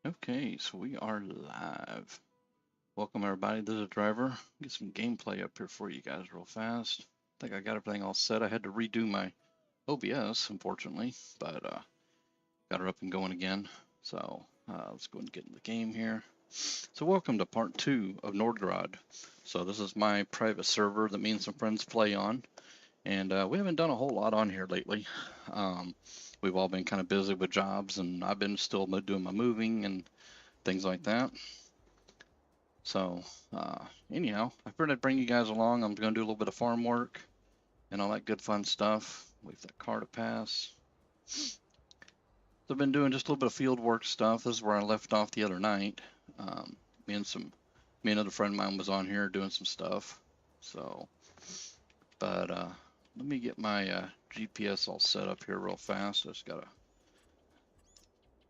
Okay, so we are live. Welcome everybody, this is Driver. Get some gameplay up here for you guys real fast. I think I got everything all set. I had to redo my OBS, unfortunately, but got her up and going again. So let's go and get in the game here. So welcome to part 2 of Nordgrad. So this is my private server that me and some friends play on. And we haven't done a whole lot on here lately. We've all been kind of busy with jobs, and I've been still doing my moving and things like that. So anyhow, I figured I'd bring you guys along. I'm going to do a little bit of farm work and all that good fun stuff. Wait for that car to pass. So I've been doing just a little bit of field work stuff. This is where I left off the other night. Me and another friend of mine was on here doing some stuff. So, but let me get my GPS all set up here real fast. I just gotta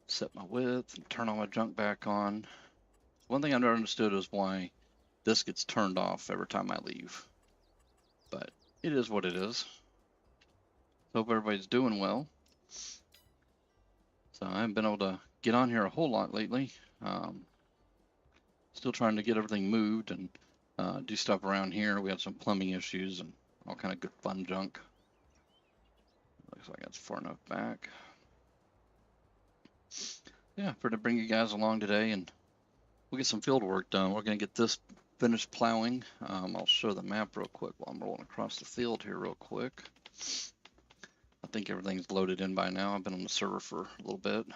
set my width and turn all my junk back on. One thing I never understood is why this gets turned off every time I leave. But it is what it is. Hope everybody's doing well. So I haven't been able to get on here a whole lot lately. Still trying to get everything moved and do stuff around here. We had some plumbing issues and all kind of good fun junk. Looks like that's far enough back. Yeah, for to bring you guys along today, and we'll get some field work done. We're going to get this finished plowing. I'll show the map real quick while I'm rolling across the field here real quick. I think everything's loaded in by now. I've been on the server for a little bit.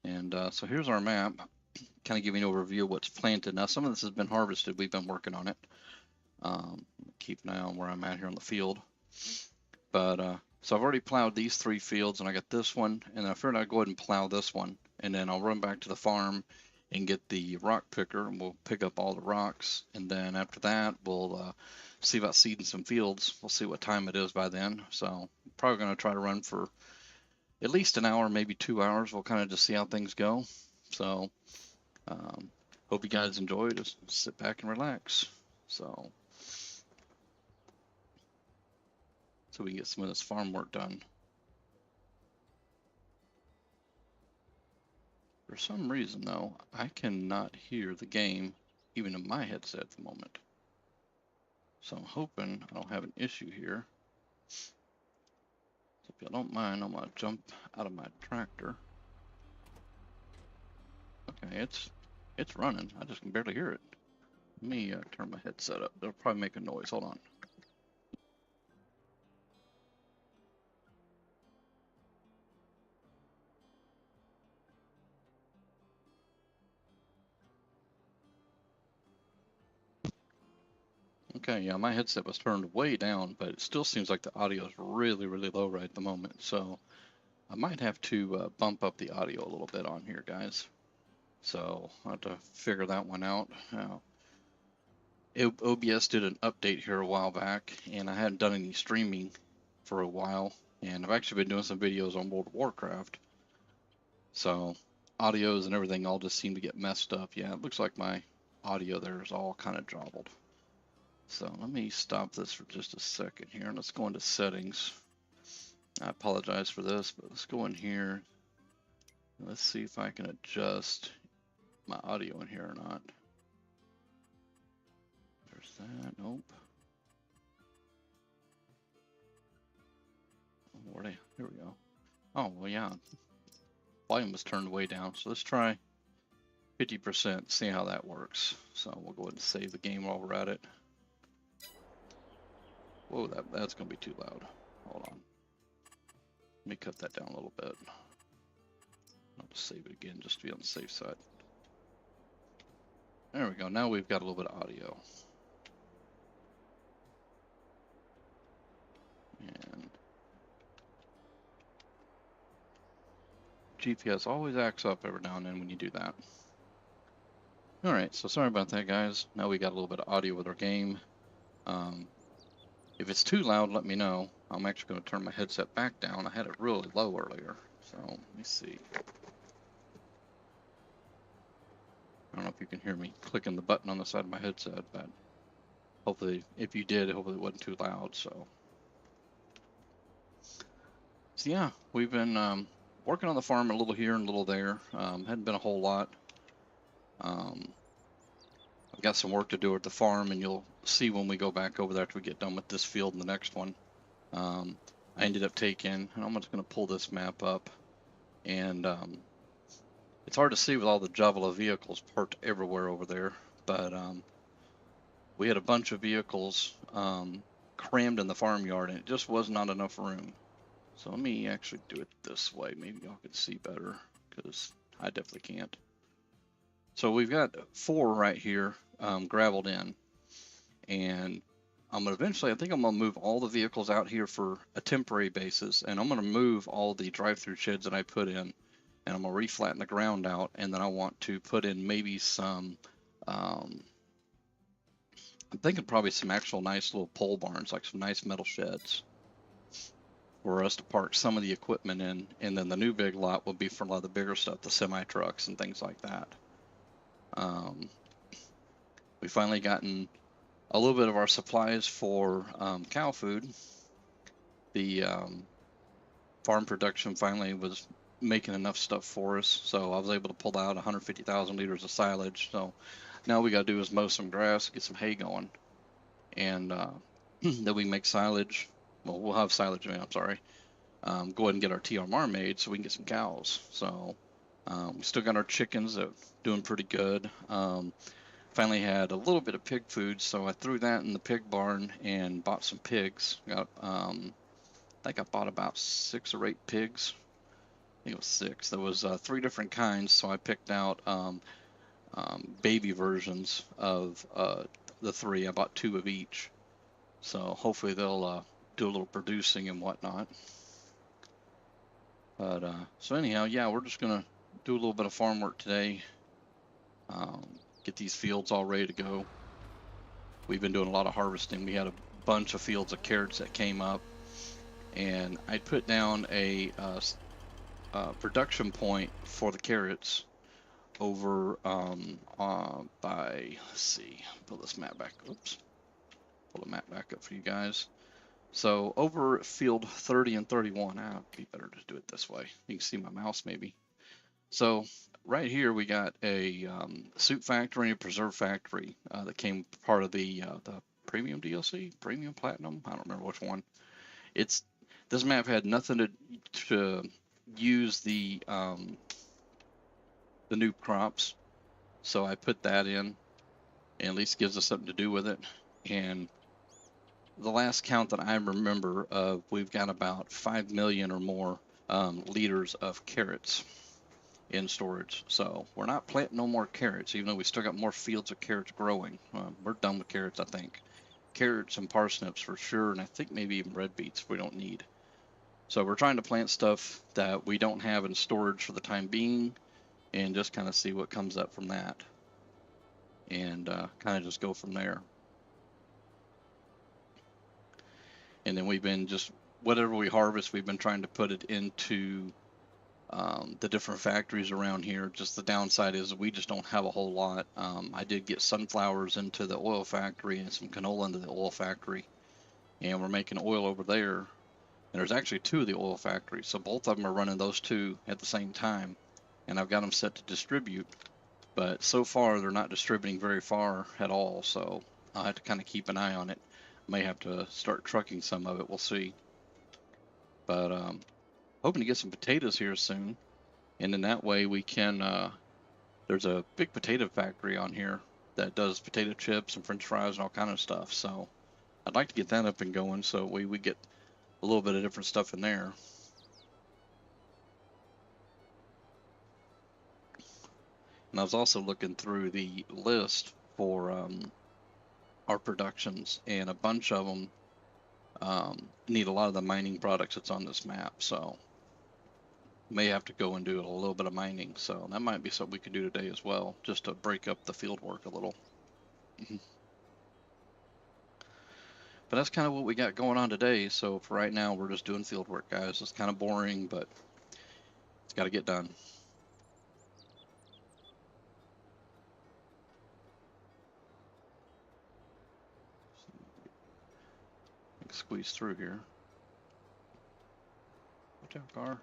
And so here's our map, kind of giving an overview of what's planted. Now some of this has been harvested. We've been working on it. Keep an eye on where I'm at here on the field. But so I've already plowed these 3 fields, and I got this one, and I figured I'd go ahead and plow this one, and then I'll run back to the farm and get the rock picker, and we'll pick up all the rocks, and then after that we'll see about seeding some fields. We'll see what time it is by then. So probably going to try to run for at least an hour, maybe 2 hours. We'll kind of just see how things go. So hope you guys enjoy. Just sit back and relax. So we can get some of this farm work done. For some reason though, I cannot hear the game even in my headset at the moment. So I'm hoping I don't have an issue here. So if you don't mind, I'm gonna jump out of my tractor. Okay, it's running. I just can barely hear it. Let me turn my headset up. It'll probably make a noise. Hold on. Okay, yeah, my headset was turned way down, but it still seems like the audio is really, really low right at the moment. So I might have to bump up the audio a little bit on here, guys. So I'll have to figure that one out. OBS did an update here a while back, and I hadn't done any streaming for a while, and I've actually been doing some videos on World of Warcraft. So audios and everything all just seem to get messed up. Yeah, it looks like my audio there is all kind of jobbled. So let me stop this for just a second here, and let's go into settings. I apologize for this, but let's go in here. Let's see if I can adjust my audio in here or not. There's that. Nope. Here we go. Oh, well, yeah. Volume was turned way down, so let's try 50%, see how that works. So we'll go ahead and save the game while we're at it. Whoa, that's going to be too loud. Hold on. Let me cut that down a little bit. I'll just save it again just to be on the safe side. There we go. Now we've got a little bit of audio. And GPS always acts up every now and then when you do that. Alright, so sorry about that, guys. Now we got a little bit of audio with our game. If it's too loud, let me know. I'm actually going to turn my headset back down. I had it really low earlier. So let me see. I don't know if you can hear me clicking the button on the side of my headset, but hopefully, if you did, hopefully it wasn't too loud. So yeah, we've been working on the farm a little here and a little there. Hadn't been a whole lot. Um, I've got some work to do at the farm, and you'll see when we go back over there after we get done with this field and the next one. Um, I ended up taking, and I'm just going to pull this map up, and it's hard to see with all the Javala vehicles parked everywhere over there, but we had a bunch of vehicles crammed in the farmyard, and it just was not enough room. So let me actually do it this way. Maybe y'all can see better, because I definitely can't. So we've got 4 right here graveled in, and I'm gonna eventually, I think I'm gonna move all the vehicles out here for a temporary basis, and I'm gonna move all the drive-through sheds that I put in, and I'm gonna reflatten the ground out, and then I want to put in maybe some, I'm thinking probably some actual nice little pole barns, like some nice metal sheds for us to park some of the equipment in, and then the new big lot will be for a lot of the bigger stuff, the semi trucks and things like that. We finally gotten a little bit of our supplies for cow food. The farm production finally was making enough stuff for us, so I was able to pull out 150,000 liters of silage. So now we got to do is mow some grass, get some hay going, and then we make silage. Well, we'll have silage made, I'm sorry. Go ahead and get our TMR made so we can get some cows. So we still got our chickens that are doing pretty good. Finally had a little bit of pig food, so I threw that in the pig barn and bought some pigs. Got I think I bought about 6 or 8 pigs. I think it was 6. There was 3 different kinds, so I picked out baby versions of the 3. I bought 2 of each, so hopefully they'll do a little producing and whatnot. But so anyhow, yeah, we're just gonna do a little bit of farm work today. Get these fields all ready to go. We've been doing a lot of harvesting. We had a bunch of fields of carrots that came up, and I put down a production point for the carrots over by, let's see, pull this map back, oops, pull the map back up for you guys. So over field 30 and 31, it'd be better to do it this way. You can see my mouse maybe. So right here we got a soup factory and a preserve factory that came part of the premium DLC, premium platinum. I don't remember which one. This map had nothing to use the new crops, so I put that in, and at least gives us something to do with it. And the last count that I remember of, we've got about 5 million or more liters of carrots in storage. So we're not planting no more carrots, even though we still got more fields of carrots growing. We're done with carrots, I think. Carrots and parsnips for sure, and I think maybe even red beets we don't need. So we're trying to plant stuff that we don't have in storage for the time being, and just kind of see what comes up from that, and kind of just go from there. And then we've been just, whatever we harvest, we've been trying to put it into the different factories around here. Just the downside is we just don't have a whole lot. I did get sunflowers into the oil factory and some canola into the oil factory, and we're making oil over there. And there's actually 2 of the oil factories, so both of them are running those 2 at the same time, and I've got them set to distribute, but so far they're not distributing very far at all, so I'll have to kind of keep an eye on it. May have to start trucking some of it, we'll see. But hoping to get some potatoes here soon, and in that way we can, there's a big potato factory on here that does potato chips and french fries and all kind of stuff, so I'd like to get that up and going so we get a little bit of different stuff in there. And I was also looking through the list for our productions, and a bunch of them need a lot of the mining products that's on this map, so may have to go and do a little bit of mining. So that might be something we could do today as well, just to break up the field work a little. But that's kind of what we got going on today. So for right now, we're just doing field work, guys. It's kind of boring, but it's got to get done. Squeeze through here. Watch out, car.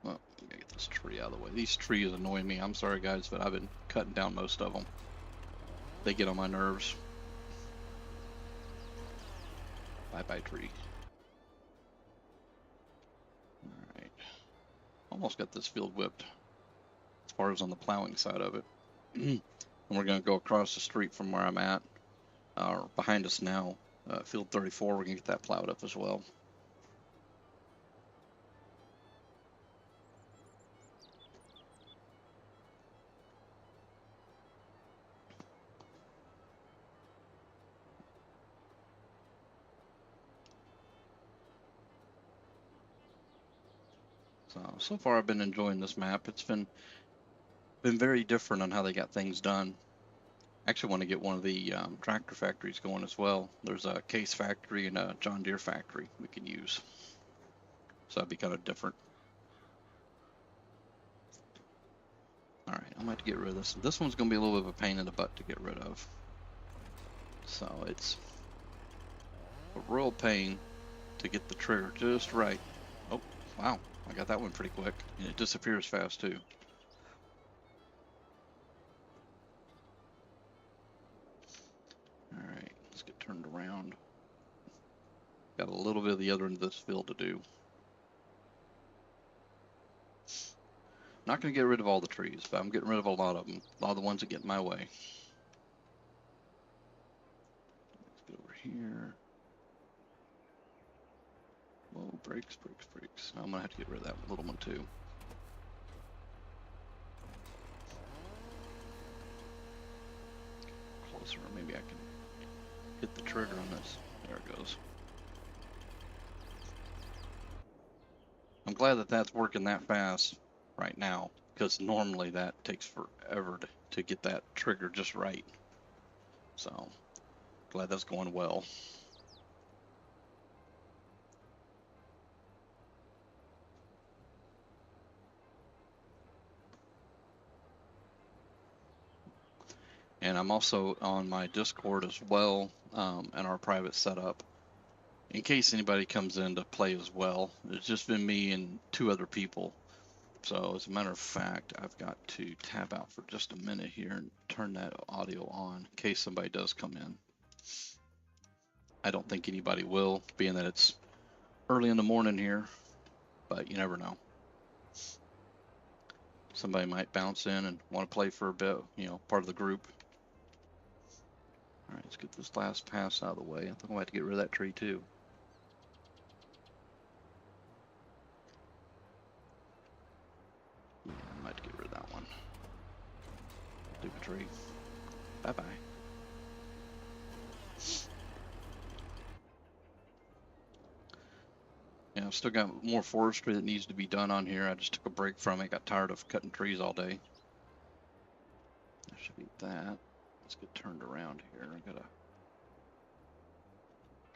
Well, I gotta get this tree out of the way. These trees annoy me. I'm sorry, guys, but I've been cutting down most of them. They get on my nerves. Bye-bye, tree. All right. Almost got this field whipped as far as on the plowing side of it. And we're going to go across the street from where I'm at, or behind us now, field 34. We're going to get that plowed up as well. So far I've been enjoying this map. It's been very different on how they got things done. I actually want to get one of the tractor factories going as well. There's a Case factory and a John Deere factory we can use. So that'd be kind of different. All right, I'm going to have to get rid of this. This one's going to be a little bit of a pain in the butt to get rid of. So it's a real pain to get the trigger just right. Oh, wow. I got that one pretty quick. And it disappears fast too. All right, let's get turned around. Got a little bit of the other end of this field to do. Not going to get rid of all the trees, but I'm getting rid of a lot of them. A lot of the ones that get in my way. Let's get over here. Whoa, brakes. Now I'm going to have to get rid of that little one too. Closer, maybe I can hit the trigger on this. There it goes. I'm glad that that's working that fast right now, because normally that takes forever to get that trigger just right. So glad that's going well. And I'm also on my Discord as well, and our private setup, in case anybody comes in to play as well. It's just been me and 2 other people. So as a matter of fact, I've got to tab out for just a minute here and turn that audio on in case somebody does come in. I don't think anybody will, being that it's early in the morning here, but you never know. Somebody might bounce in and want to play for a bit, you know, part of the group. All right, let's get this last pass out of the way. I think I'm going to have to get rid of that tree too. Yeah, I might get rid of that one. Stupid tree. Bye-bye. Yeah, I've still got more forestry that needs to be done on here. I just took a break from it. Got tired of cutting trees all day. That should be that. Let's get turned around here. I gotta...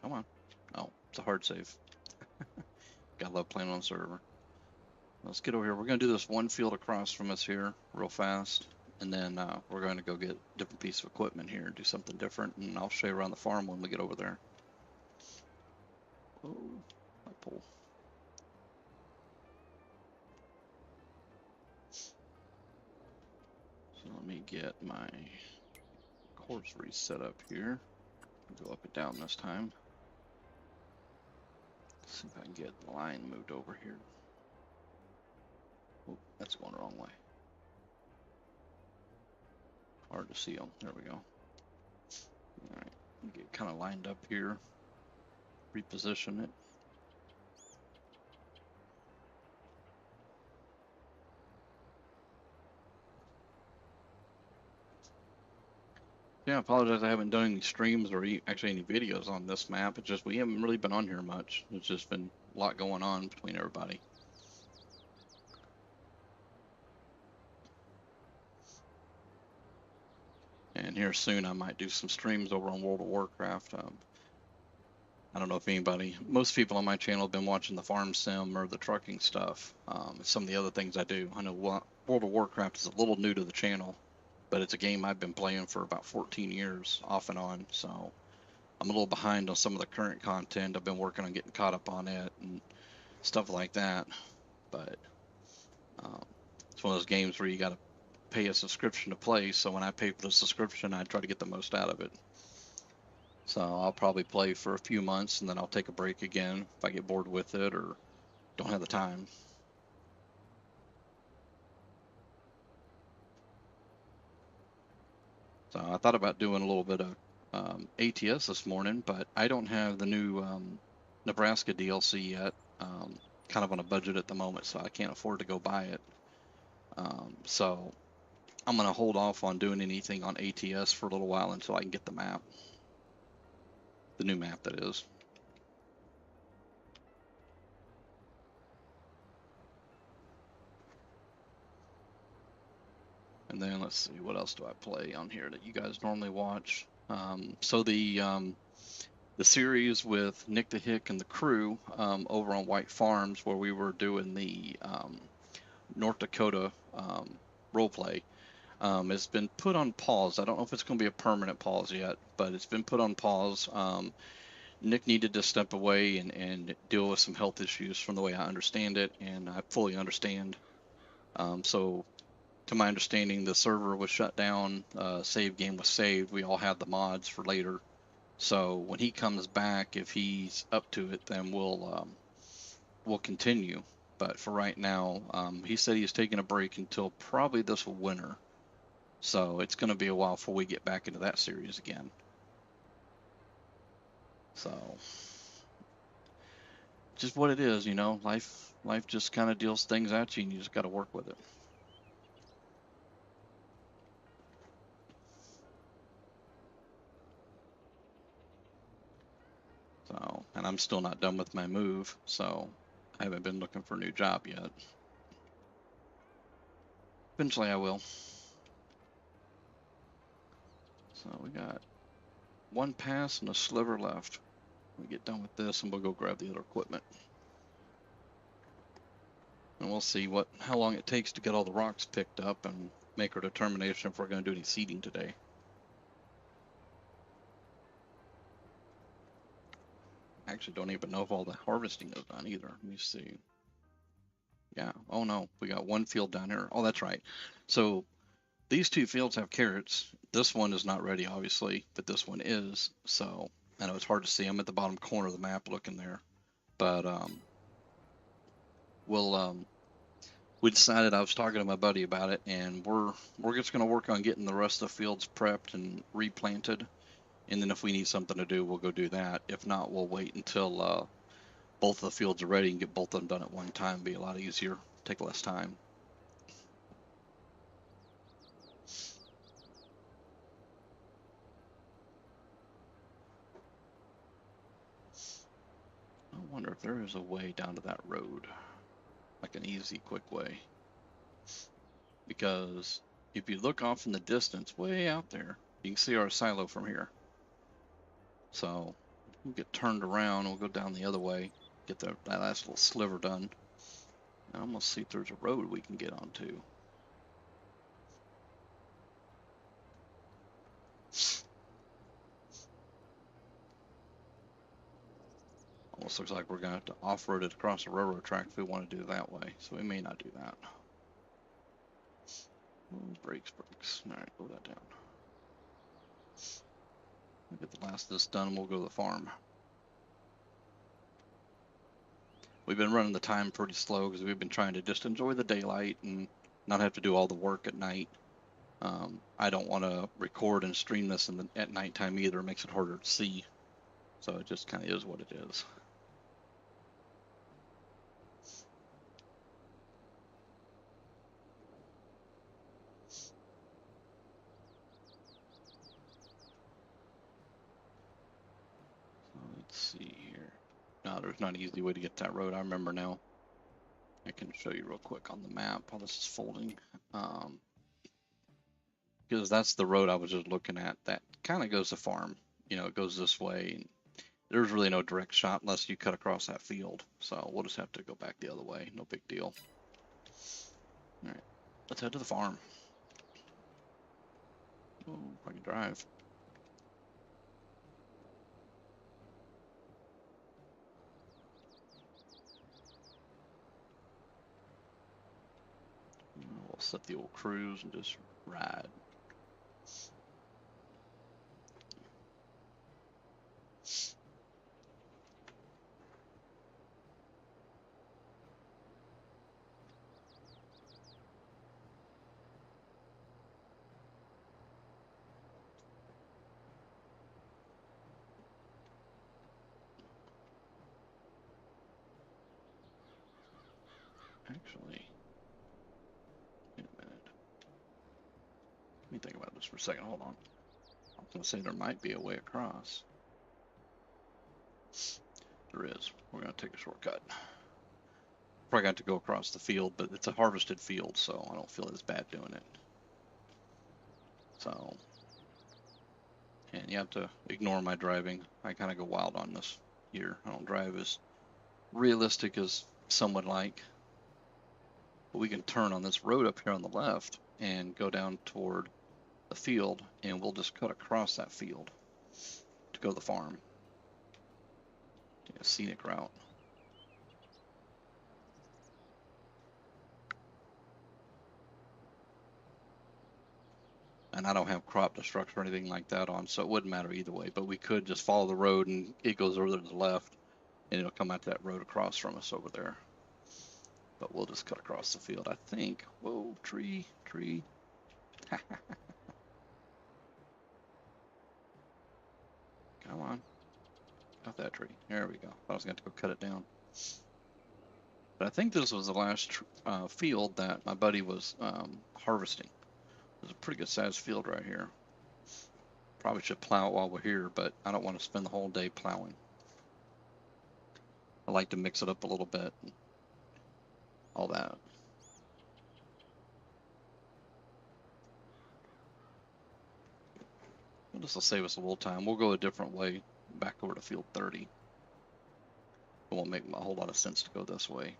Come on. Oh, it's a hard save. Gotta love playing on server. Let's get over here. We're gonna do this one field across from us here real fast. And then we're going to go get a different piece of equipment here and do something different. And I'll show you around the farm when we get over there. Oh, my pole. So let me get my course reset up here. Go up and down this time. Let's see if I can get the line moved over here. Oh, that's going the wrong way. Hard to see them. There we go. All right, get kind of lined up here. Reposition it. Yeah, I apologize. I haven't done any streams or actually any videos on this map. It's just we haven't really been on here much. It's just been a lot going on between everybody. And here soon I might do some streams over on World of Warcraft. I don't know if anybody, most people on my channel have been watching the farm sim or the trucking stuff. Some of the other things I do. I know World of Warcraft is a little new to the channel, but it's a game I've been playing for about 14 years off and on. So I'm a little behind on some of the current content. I've been working on getting caught up on it and stuff like that. But Um, it's one of those games where you got to pay a subscription to play. So when I pay for the subscription, I try to get the most out of it. So I'll probably play for a few months and then I'll take a break again if I get bored with it or don't have the time. So I thought about doing a little bit of ATS this morning, but I don't have the new Nebraska DLC yet. Kind of on a budget at the moment, so I can't afford to go buy it. So I'm going to hold off on doing anything on ATS for a little while until I can get the map. The new map, that is. And then let's see, what else do I play on here that you guys normally watch? So the series with Nick the Hick and the crew over on White Farms, where we were doing the North Dakota roleplay, it's been put on pause. I don't know if it's going to be a permanent pause yet, but it's been put on pause. Nick needed to step away and deal with some health issues from the way I understand it, and I fully understand. So to my understanding, the server was shut down, save game was saved. We all had the mods for later. So when he comes back, if he's up to it, then we'll continue. But for right now, he said he's taking a break until probably this winter. So it's going to be a while before we get back into that series again. So just what it is, you know, life just kind of deals things at you and you just got to work with it. So, and I'm still not done with my move, so I haven't been looking for a new job yet. Eventually I will. So we got one pass and a sliver left. We get done with this and we'll go grab the other equipment. And we'll see how long it takes to get all the rocks picked up and make our determination if we're going to do any seeding today. I actually don't even know if all the harvesting is done either. Let me see. Yeah. Oh no, we got one field down here. Oh, that's right. So these two fields have carrots. This one is not ready, obviously, but this one is. So I know it's hard to see. I'm at the bottom corner of the map looking there, but we decided, I was talking to my buddy about it, and we're just going to work on getting the rest of the fields prepped and replanted, and then if we need something to do, we'll go do that. If not, we'll wait until both of the fields are ready and get both of them done at one time. Be a lot easier, take less time. I wonder if there is a way down to that road, like an easy, quick way. Because if you look off in the distance, way out there, you can see our silo from here. So we'll get turned around, we'll go down the other way, get that last little sliver done. I'm gonna see if there's a road we can get onto. Almost looks like we're gonna have to off-road it across the railroad track if we want to do it that way. So we may not do that. Oh, brakes. All right, go that down. We'll get the last of this done and we'll go to the farm. We've been running the time pretty slow because we've been trying to just enjoy the daylight and not have to do all the work at night. I don't want to record and stream this at nighttime either. It makes it harder to see. So it just kind of is what it is. Let's see here. No, there's not an easy way to get to that road. I remember now. I can show you real quick on the map while this is folding. Because that's the road I was just looking at. That kind of goes to farm. You know, it goes this way. And there's really no direct shot unless you cut across that field. So we'll just have to go back the other way. No big deal. All right, let's head to the farm. Oh, I can drive. Set the old cruise and just ride. Actually, wait a minute. Let me think about this for a second. Hold on. I was going to say there might be a way across. There is. We're going to take a shortcut. Probably got to go across the field, but it's a harvested field, so I don't feel as bad doing it. So, and you have to ignore my driving. I kind of go wild on this here. I don't drive as realistic as some would like. But we can turn on this road up here on the left and go down toward the field, and we'll just cut across that field to go to the farm. A scenic route. And I don't have crop destruction or anything like that on, so it wouldn't matter either way. But we could just follow the road, and it goes over to the left, and it'll come out to that road across from us over there. But we'll just cut across the field, I think. Whoa, tree. Come on. Got that tree. There we go. I was going to go cut it down. But I think this was the last field that my buddy was harvesting. It was a pretty good sized field right here. Probably should plow it while we're here, but I don't want to spend the whole day plowing. I like to mix it up a little bit and all that. This will save us a little time. We'll go a different way back over to field 30. It won't make a whole lot of sense to go this way.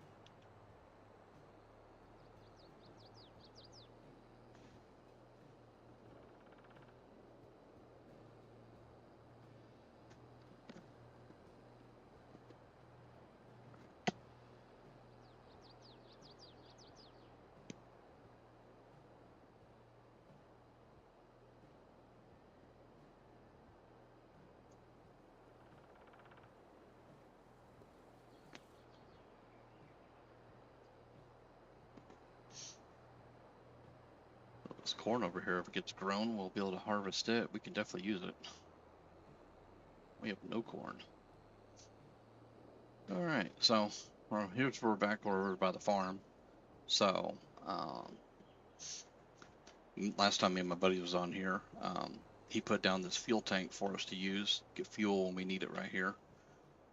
This corn over here, if it gets grown, we'll be able to harvest it. We can definitely use it. We have no corn. All right, so here's where we're back over by the farm. So last time me and my buddy was on here, he put down this fuel tank for us to use, get fuel when we need it right here.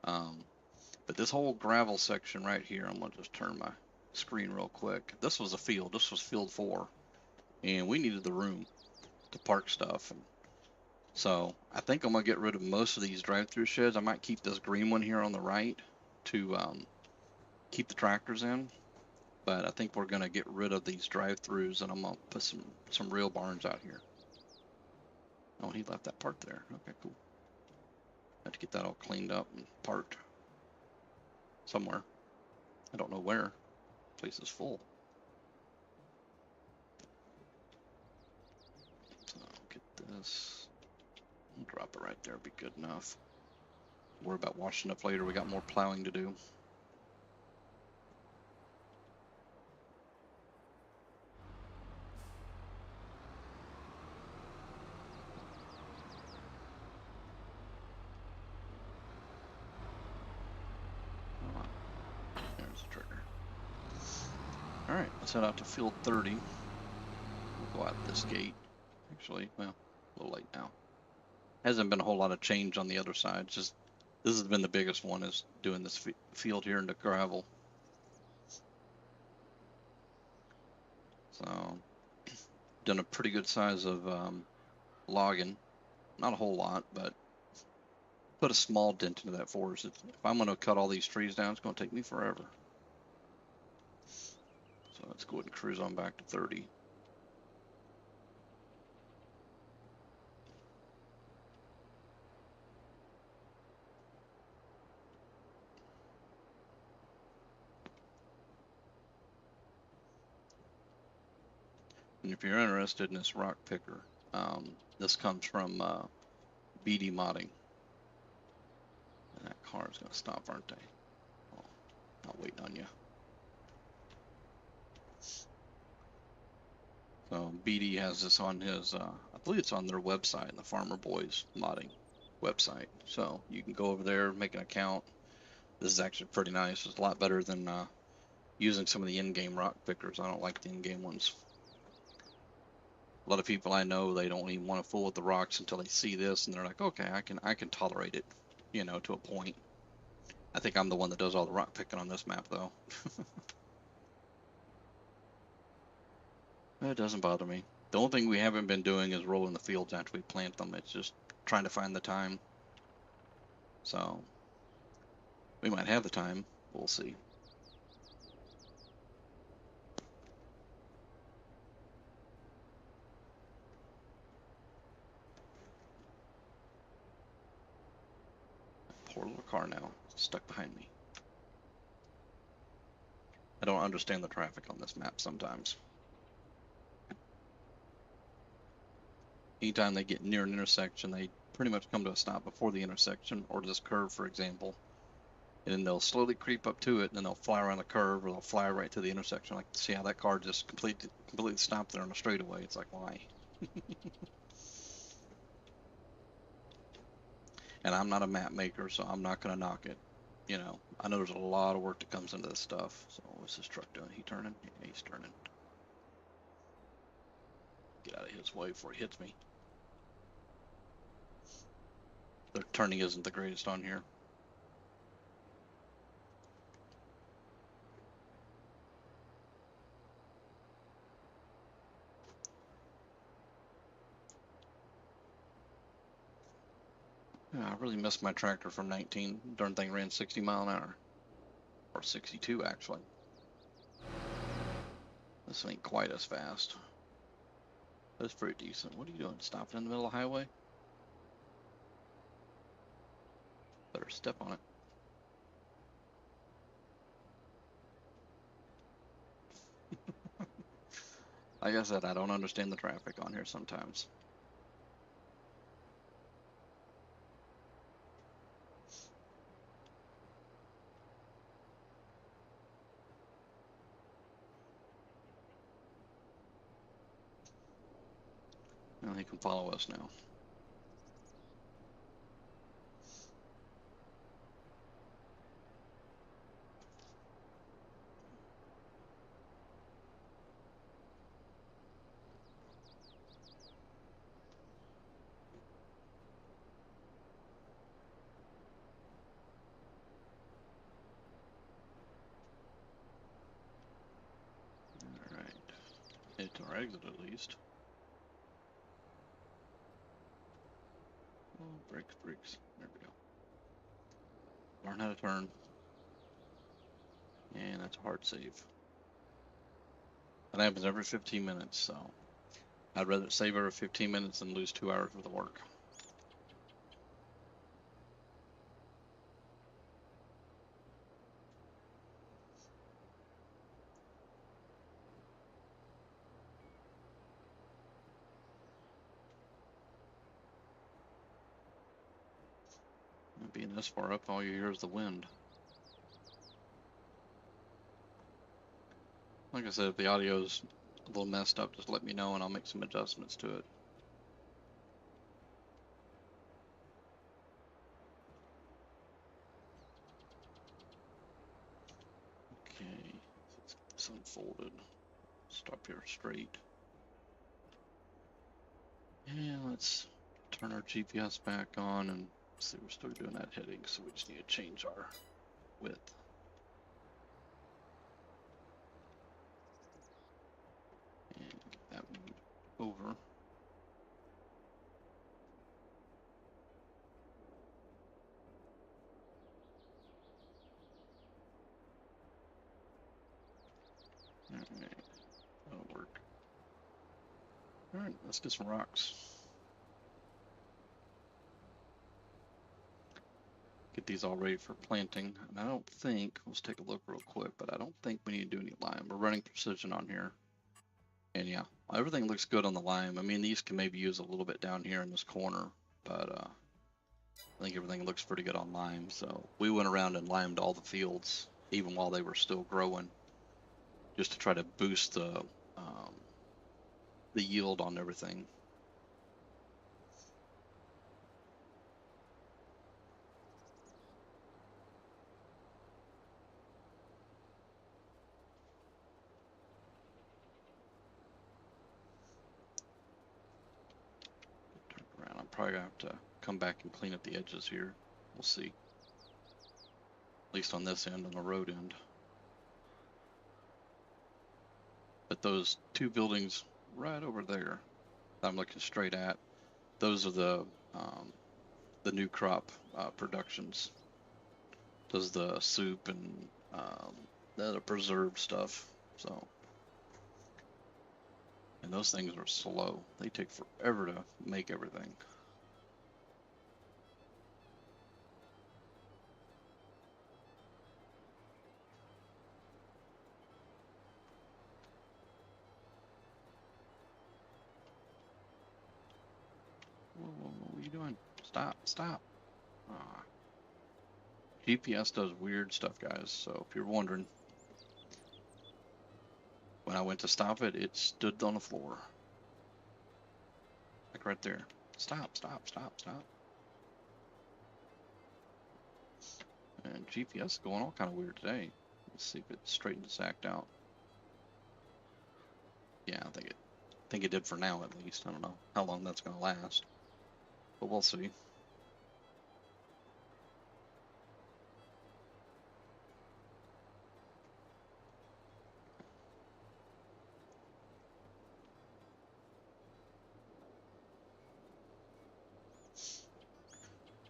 But this whole gravel section right here, I'm gonna just turn my screen real quick. This was a field. This was field 4. And we needed the room to park stuff. And so I think I'm going to get rid of most of these drive-through sheds. I might keep this green one here on the right to keep the tractors in. But I think we're going to get rid of these drive-throughs, and I'm going to put some real barns out here. Oh, he left that part there. Okay, cool. Have to get that all cleaned up and parked somewhere. I don't know where. The place is full. This, drop it right there, be good enough. Worry about washing up later. We got more plowing to do. There's the trigger. All right, let's head out to field 30. We'll go out this gate. Actually, well, a little late now. Hasn't been a whole lot of change on the other side. It's just this has been the biggest one, is doing this field here into gravel. So, done a pretty good size of logging. Not a whole lot, but put a small dent into that forest. If I'm going to cut all these trees down, it's going to take me forever. So let's go ahead and cruise on back to 30. And if you're interested in this rock picker, this comes from BD Modding. And that car is going to stop, aren't they? Well, not waiting on you. So BD has this on his, I believe it's on their website, the Farmer Boys Modding website. So you can go over there, make an account. This is actually pretty nice. It's a lot better than using some of the in-game rock pickers. I don't like the in-game ones. A lot of people I know, they don't even want to fool with the rocks until they see this, and they're like, okay, I can tolerate it, you know, to a point. I think I'm the one that does all the rock picking on this map, though. It doesn't bother me. The only thing we haven't been doing is rolling the fields after we plant them. It's just trying to find the time. So we might have the time. We'll see. Poor little car now, stuck behind me. I don't understand the traffic on this map sometimes. Anytime they get near an intersection, they pretty much come to a stop before the intersection, or this curve, for example. And then they'll slowly creep up to it, and then they'll fly around the curve, or they'll fly right to the intersection. Like, see how that car just completely stopped there on a straightaway. It's like, why? And I'm not a map maker, so I'm not going to knock it. You know, I know there's a lot of work that comes into this stuff. So what's this truck doing? He turning? Yeah, he's turning. Get out of his way before he hits me. The turning isn't the greatest on here. Yeah, I really missed my tractor from 19. Darn thing ran 60 mile an hour. Or 62, actually. This ain't quite as fast. That's pretty decent. What are you doing? Stopping in the middle of the highway? Better step on it. Like I said, I don't understand the traffic on here sometimes. Well, he can follow us now. Alright. It's our exit at least. Oh, brakes, brakes. There we go. Learn how to turn. And that's a hard save. That happens every 15 minutes, so I'd rather save every 15 minutes than lose 2 hours worth of work. Being this far up, all you hear is the wind. Like I said, if the audio's a little messed up, just let me know and I'll make some adjustments to it. Okay, let's get this unfolded. Stop here straight. And let's turn our GPS back on and see we're still doing that heading, so we just need to change our width. And get that moved over. Alright, that'll work. Alright, let's get some rocks. Get these all ready for planting. And I don't think, let's take a look real quick, but I don't think we need to do any lime. We're running precision on here. And yeah, everything looks good on the lime. I mean, these can maybe use a little bit down here in this corner, but I think everything looks pretty good on lime. So we went around and limed all the fields, even while they were still growing, just to try to boost the yield on everything. Turn around. I'm probably gonna have to come back and clean up the edges here. We'll see. At least on this end, on the road end. But those two buildings right over there that I'm looking straight at, those are the new crop productions. Does the soup and the other preserved stuff. So, and those things are slow. They take forever to make everything. Whoa, whoa, whoa, what are you doing? Stop, stop. Ah. GPS does weird stuff, guys. So if you're wondering, when I went to stop it, it stood on the floor. Like right there. Stop, stop, stop, stop. And GPS is going all kind of weird today. Let's see if it straightens its act out. Yeah, I think it did for now at least. I don't know how long that's gonna last, but we'll see.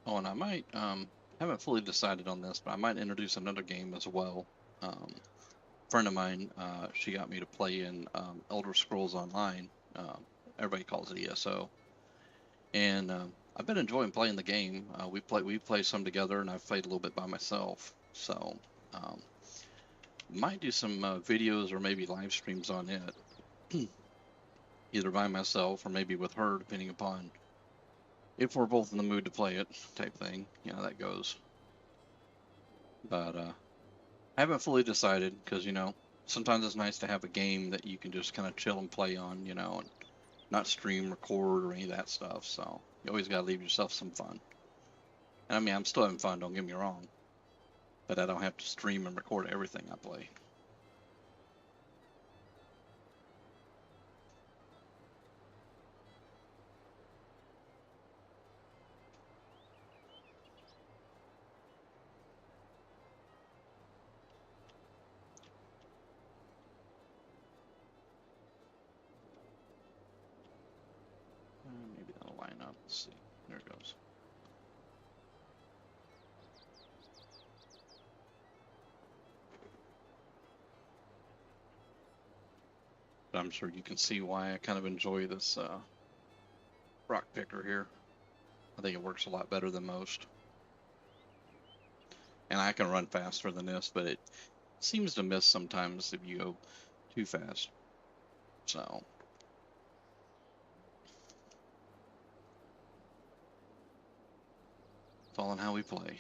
Oh, and I might haven't fully decided on this, but I might introduce another game as well. Friend of mine, she got me to play in Elder Scrolls Online. Everybody calls it ESO, and I've been enjoying playing the game. We play some together, and I've played a little bit by myself. So um, might do some videos or maybe live streams on it, either by myself or maybe with her, depending upon if we're both in the mood to play it, type thing. You know, that goes. But I haven't fully decided because, sometimes it's nice to have a game that you can just kind of chill and play on, and not stream, record, or any of that stuff. So you always got to leave yourself some fun. And I mean, I'm still having fun, don't get me wrong, but I don't have to stream and record everything I play. Maybe that'll line up. Let's see. There it goes. But I'm sure you can see why I kind of enjoy this rock picker here. I think it works a lot better than most. And I can run faster than this, but it seems to miss sometimes if you go too fast. So it's all in how we play.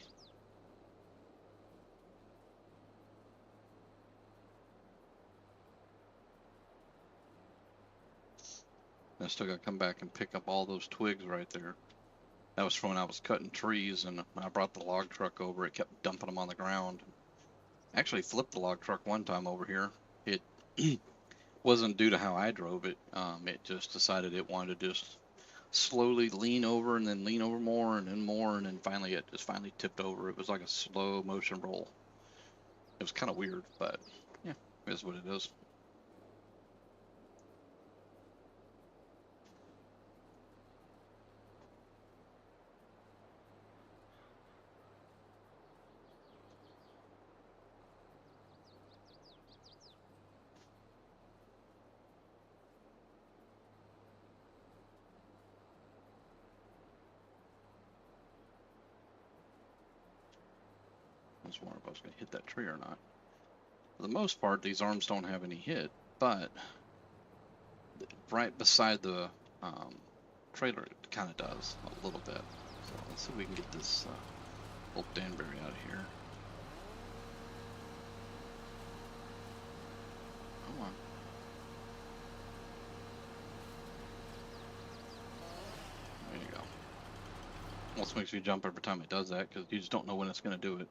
I still got to come back and pick up all those twigs right there. That was from when I was cutting trees, and when I brought the log truck over, it kept dumping them on the ground. Actually flipped the log truck one time over here. It wasn't due to how I drove it. It just decided it wanted to just slowly lean over and then lean over more and then finally it just finally tipped over. It was like a slow motion roll. It was kind of weird, but yeah, it is what it is. I was wondering if I was going to hit that tree or not. For the most part, these arms don't have any hit, but right beside the trailer, it kind of does a little bit. So let's see if we can get this old Danbury out of here. Come on. There you go. Almost makes me jump every time it does that because you just don't know when it's going to do it.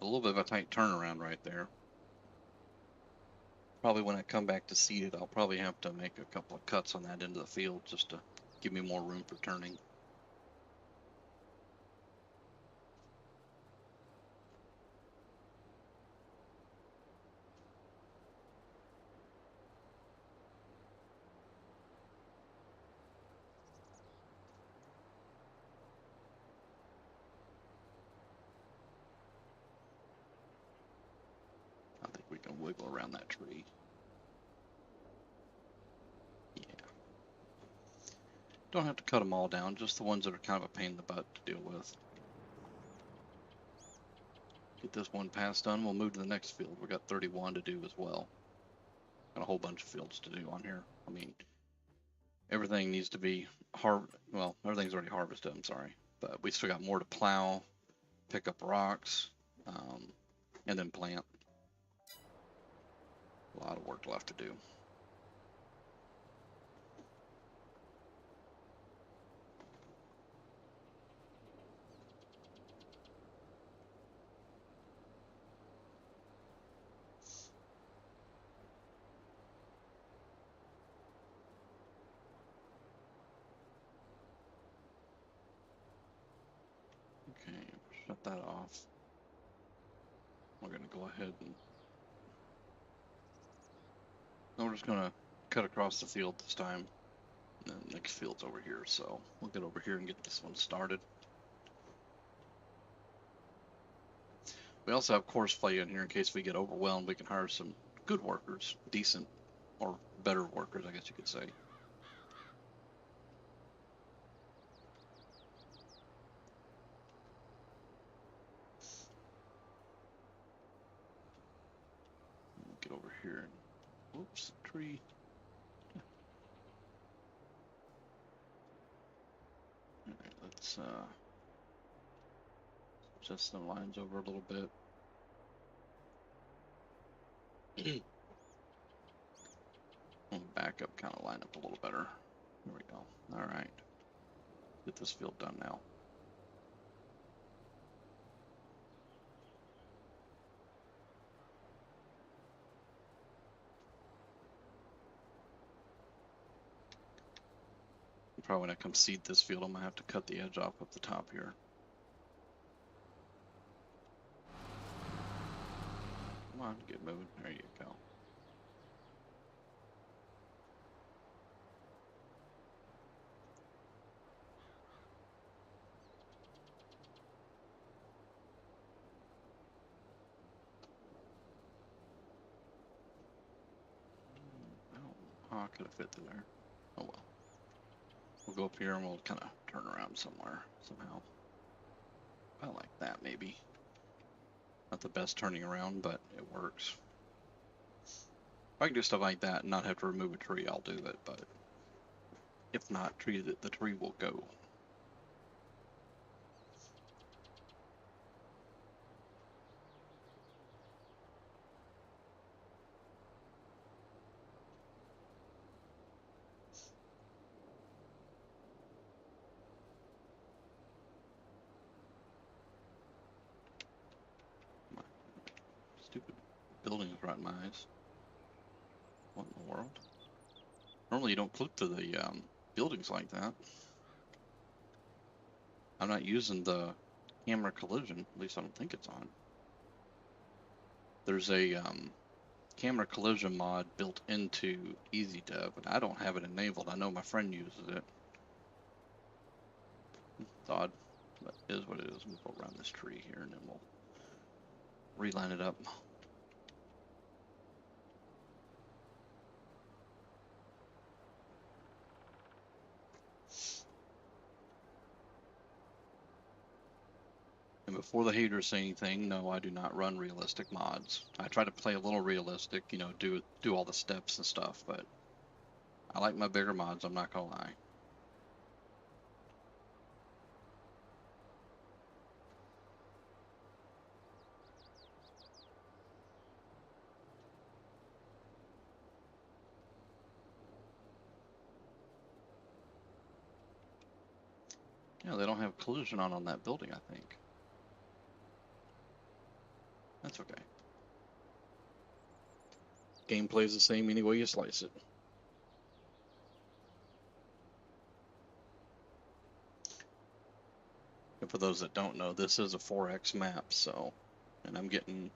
A little bit of a tight turnaround right there. Probably when I come back to seed it, I'll probably have to make a couple of cuts on that end of the field just to give me more room for turning. I think we can wiggle around that tree. Yeah. Don't have to cut them all down, just the ones that are kind of a pain in the butt to deal with. Get this one pass done, we'll move to the next field. We've got 31 to do as well. Got a whole bunch of fields to do on here. I mean, everything needs to be well, everything's already harvested, I'm sorry. But we still got more to plow, pick up rocks, and then plant. A lot of work left to do. Okay, shut that off. We're going to go ahead and we're just going to cut across the field this time. And the next field's over here, so we'll get over here and get this one started. We also have course play in here in case we get overwhelmed. We can hire some good workers, decent or better workers, I guess you could say. We'll get over here and, whoops, tree. All right, let's adjust the lines over a little bit. Back up, kind of line up a little better. There we go. All right. Get this field done now. Probably when I come seed this field, I'm gonna have to cut the edge off up the top here. Come on, get moving. There you go. Oh, I could have fit through there. Oh well. We'll go up here and we'll kind of turn around somewhere, somehow. About like that, maybe. Not the best turning around, but it works. If I can do stuff like that and not have to remove a tree, I'll do it, but if not, the tree will go. buildings right in my eyes. What in the world? Normally you don't clip to the buildings like that. I'm not using the camera collision, at least I don't think it's on. There's a camera collision mod built into EasyDev, and I don't have it enabled. I know my friend uses it. It's odd, but it is what it is. We'll go around this tree here, and then we'll reline it up. And before the haters say anything, no, I do not run realistic mods. I try to play a little realistic, you know, do all the steps and stuff, but I like my bigger mods, I'm not gonna lie. Yeah, they don't have collision on that building, I think. That's okay. Gameplay's the same any way you slice it. And for those that don't know, this is a 4X map, so, and I'm getting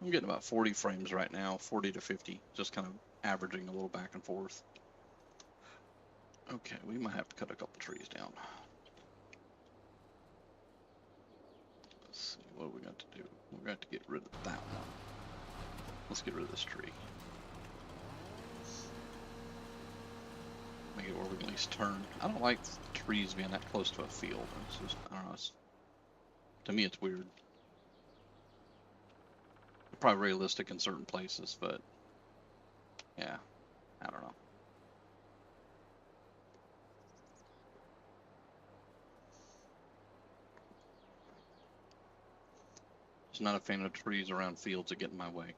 about 40 frames right now, 40 to 50, just kind of averaging a little back and forth. Okay, we might have to cut a couple trees down. Let's see, what do we got to do? We got to get rid of that one. Let's get rid of this tree. Make it where we can at least turn. I don't like trees being that close to a field. It's just, I don't know, to me it's weird. Probably realistic in certain places, but yeah, I don't know. Just not a fan of trees around fields that get in my way.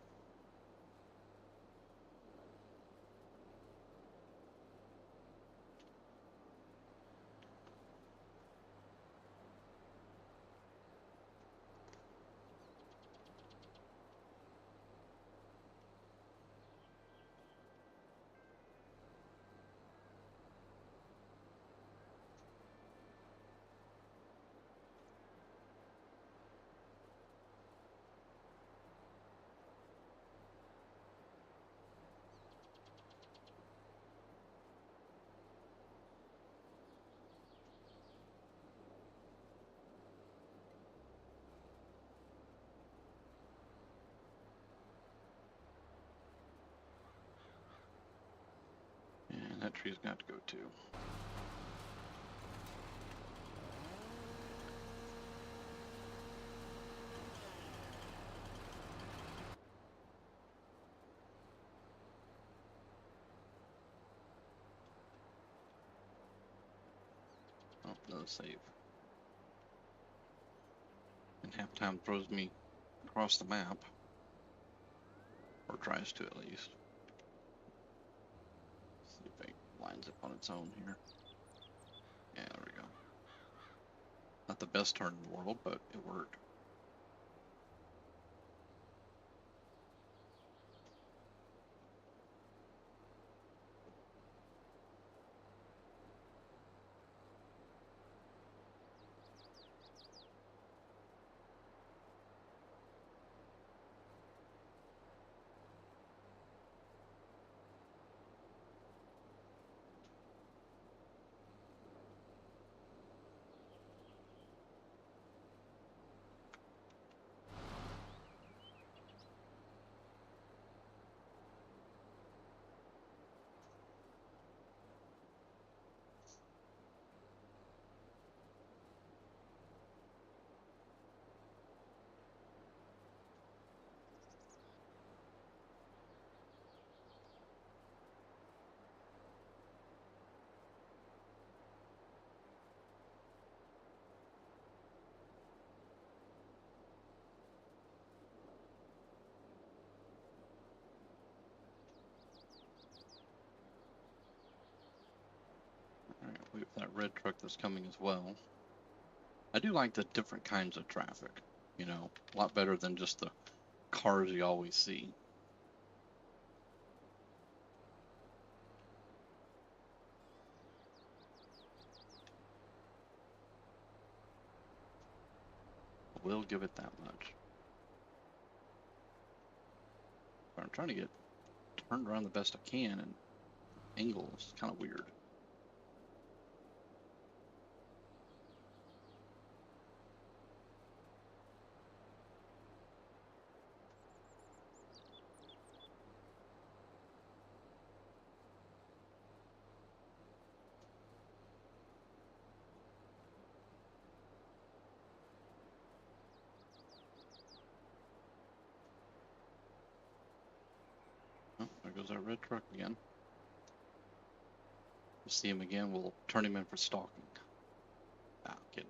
And that tree's got to go too. Oh, another save. And half time throws me across the map. Or tries to at least. Let's see if it lines up on its own here. Yeah, there we go. Not the best turn in the world, but it worked. Alright, wait for that red truck that's coming as well. I do like the different kinds of traffic, you know, a lot better than just the cars you always see. will give it that much. But I'm trying to get turned around the best I can, and angle is kind of weird. Oh, there goes that red truck again. We'll see him again, we'll turn him in for stalking. Ah, kidding.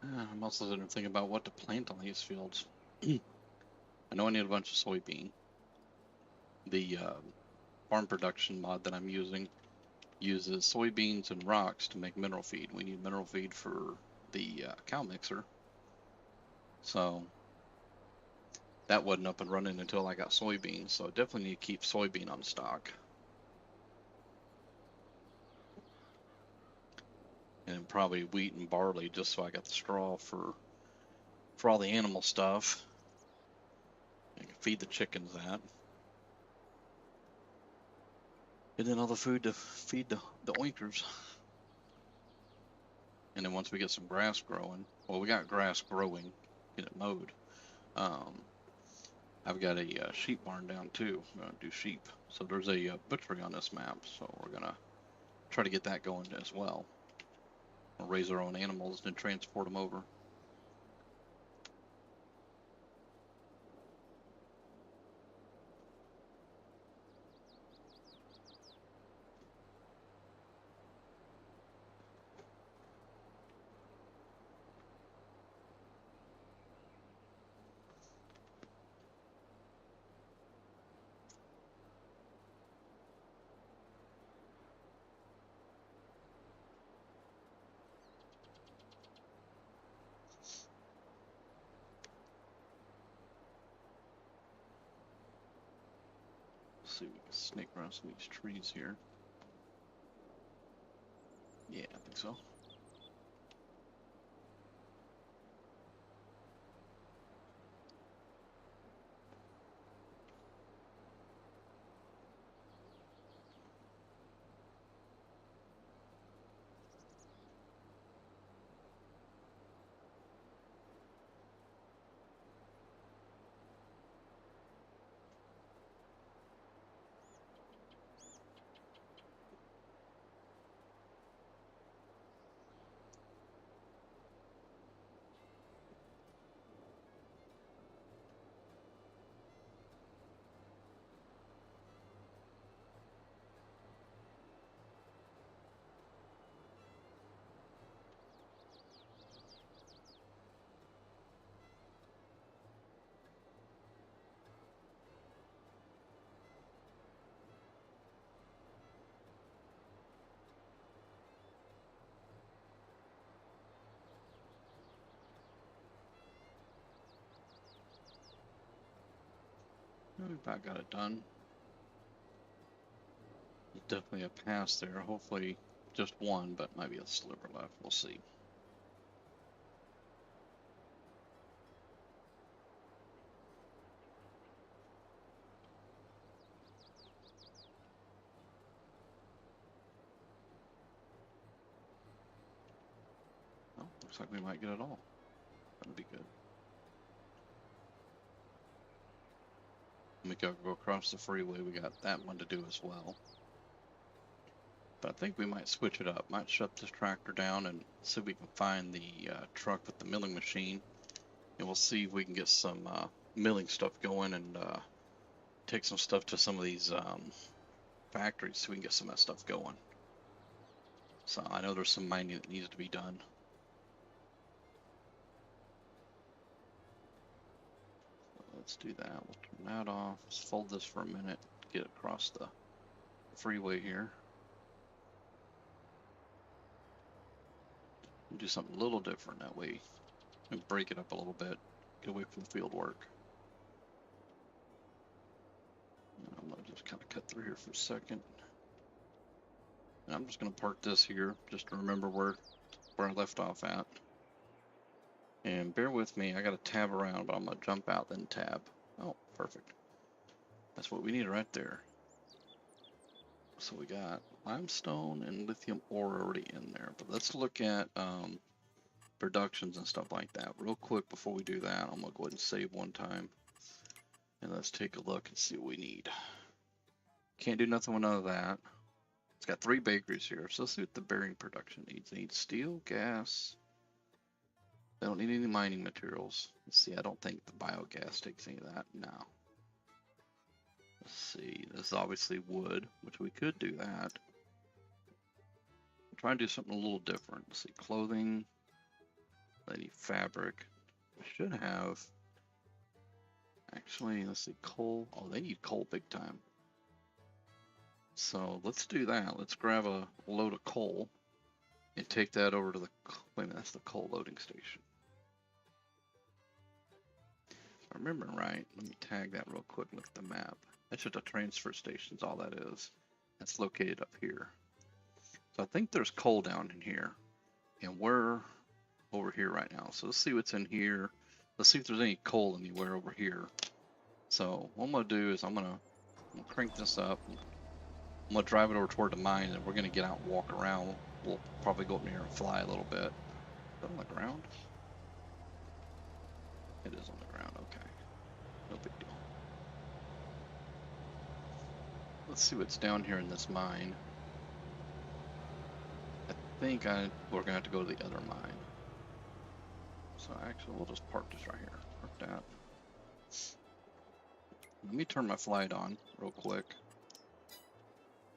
I'm also sitting thinking about what to plant on these fields. I know I need a bunch of soybean. The farm production mod that I'm using uses soybeans and rocks to make mineral feed. We need mineral feed for the cow mixer. So that wasn't up and running until I got soybeans. So I definitely need to keep soybean on stock. And probably wheat and barley just so I got the straw for all the animal stuff. I can feed the chickens that. And then all the food to feed the oinkers. And then once we get some grass growing, well, we got grass growing, get it mowed. I've got a sheep barn down too. I'm gonna do sheep. So there's a butchery on this map, so we're gonna try to get that going as well. We'll raise our own animals and transport them over. Let's see if we can snake around some of these trees here. Yeah, I think so. We about got it done. There's definitely a pass there. Hopefully just one, but maybe a sliver left. We'll see. Oh, looks like we might get it all. That'd be good. We gotta go across the freeway. We got that one to do as well. But I think we might switch it up. Might shut this tractor down and see if we can find the truck with the milling machine. And we'll see if we can get some milling stuff going and take some stuff to some of these factories so we can get some of that stuff going. So I know there's some mining that needs to be done. So let's do that. We'll turn that off. Let's fold this for a minute. Get across the freeway here. Do something a little different that way and break it up a little bit. Get away from the field work. And I'm going to just kind of cut through here for a second. And I'm just going to park this here just to remember where I left off at. And bear with me, I got to tab around, but I'm going to jump out then tab. Oh, perfect. That's what we need right there. So we got limestone and lithium ore already in there. But let's look at productions and stuff like that real quick before we do that. I'm going to go ahead and save one time. And let's take a look and see what we need. Can't do nothing with none of that. It's got 3 bakeries here, so let's see what the bearing production needs. It needs steel, gas. They don't need any mining materials. Let's see, I don't think the biogas takes any of that. No. Let's see, this is obviously wood, which we could do that. Try and do something a little different. Let's see, clothing. They need fabric. We should have, actually, let's see, coal. Oh, they need coal big time. So let's do that. Let's grab a load of coal and take that over to the, wait a minute, that's the coal loading station. If I remember right, let me tag that real quick, look at the map. That's just a transfer station is all that is. That's located up here. So I think there's coal down in here, and we're over here right now. So let's see what's in here. Let's see if there's any coal anywhere over here. So what I'm gonna do is I'm gonna crank this up. I'm gonna drive it over toward the mine, and we're gonna get out and walk around. We'll probably go up near and fly a little bit. Is that on the ground? It is on the ground. Okay, no big deal. Let's see what's down here in this mine. I think we're gonna have to go to the other mine. So actually, we'll just park this right here. Park that. Let me turn my flight on real quick.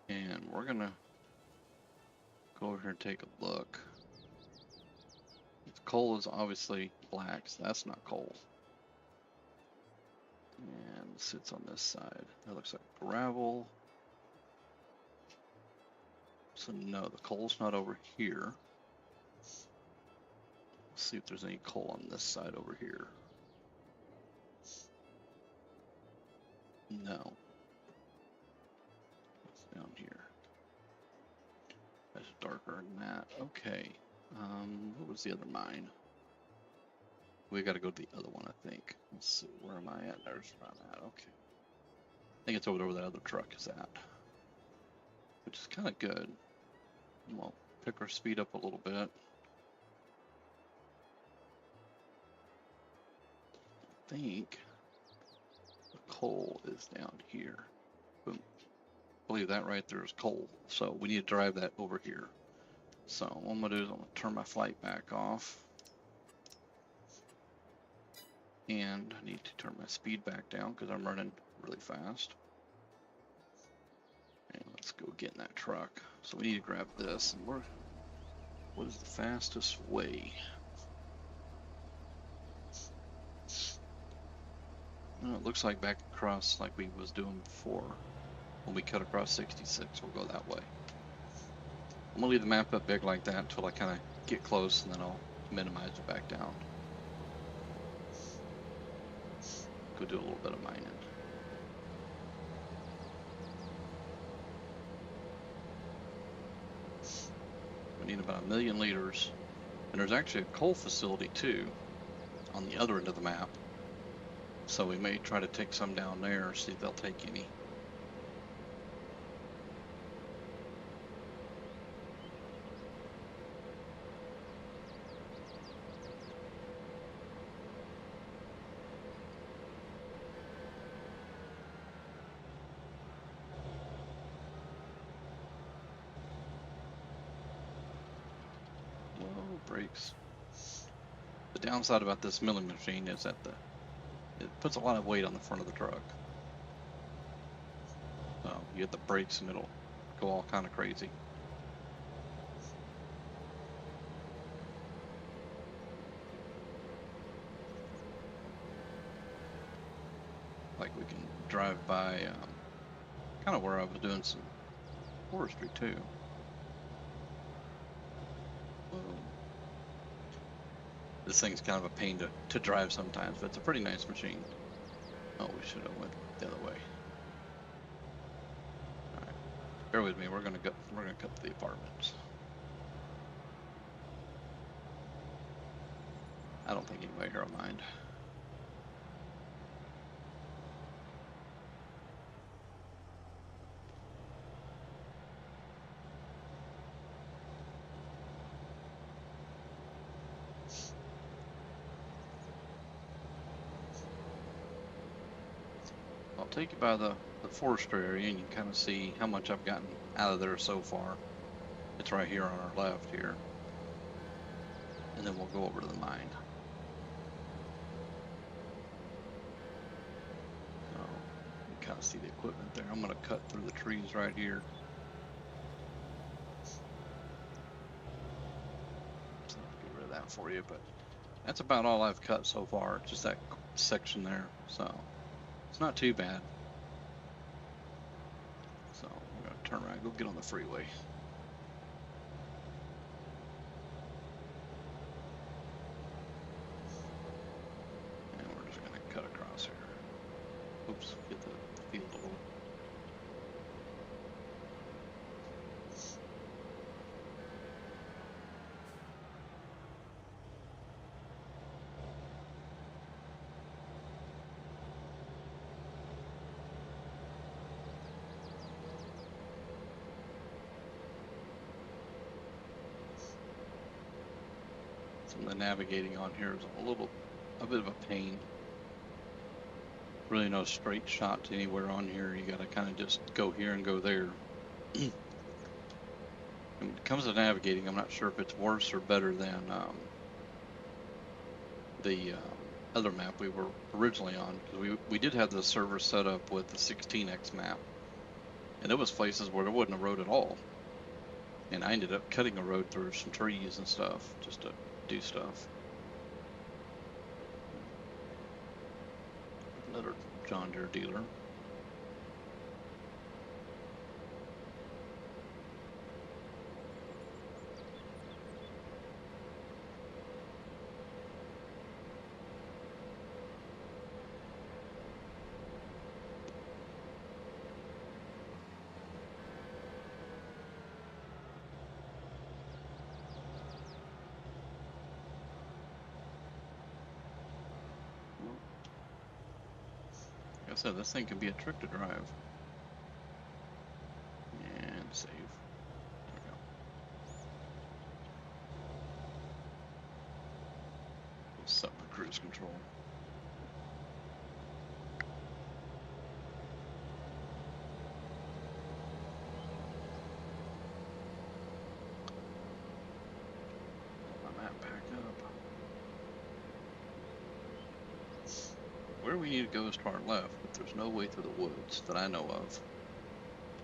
And we're gonna go over here and take a look. Coal is obviously black, so that's not coal. And it sits on this side. That looks like gravel. So no, the coal's not over here. Let's see if there's any coal on this side over here. No. It's down here. That's darker than that. Okay. What was the other mine? We gotta go to the other one, I think. Let's see, where am I at? There's where I'm at. Okay. I think it's over there where that other truck is at. Which is kind of good. We'll pick our speed up a little bit. I think the coal is down here. Boom. I believe that right there is coal. So we need to drive that over here. So what I'm gonna do is I'm gonna turn my flight back off. And I need to turn my speed back down because I'm running really fast. And let's go get in that truck. So we need to grab this. And what is the fastest way? Well, it looks like back across like we was doing before. When we cut across 66, we'll go that way. I'm gonna leave the map up big like that until I kind of get close, and then I'll minimize it back down. Go do a little bit of mining. We need about 1 million liters, and there's actually a coal facility too on the other end of the map. So we may try to take some down there, see if they'll take any. brakes. The downside about this milling machine is that it puts a lot of weight on the front of the truck. So you hit the brakes and it'll go all kind of crazy. Like we can drive by kind of where I was doing some forestry too. Whoa. This thing's kind of a pain to drive sometimes, but it's a pretty nice machine. Oh, we should have went the other way. All right, bear with me. We're gonna cut to the apartments. I don't think anybody here will mind. I'll take you by the forestry area and you can kind of see how much I've gotten out of there so far. It's right here on our left here. And then we'll go over to the mine. So you can kind of see the equipment there. I'm going to cut through the trees right here. So I'll get rid of that for you, but that's about all I've cut so far, just that section there. So it's not too bad. So we're going to turn around, go get on the freeway. And we're just going to cut across here. Oops, get the field a little. Some of the navigating on here is a bit of a pain. Really no straight shot to anywhere on here. You got to kind of just go here and go there. When it comes to navigating, I'm not sure if it's worse or better than the other map we were originally on, because we did have the server set up with the 16x map, and there was places where there wasn't a road at all, and I ended up cutting a road through some trees and stuff just to do stuff. Another John Deere dealer. Like I said, this thing can be a trick to drive. And save. There we go. We'll set my cruise control. My map back up. Where we need to go is to our left, but there's no way through the woods that I know of.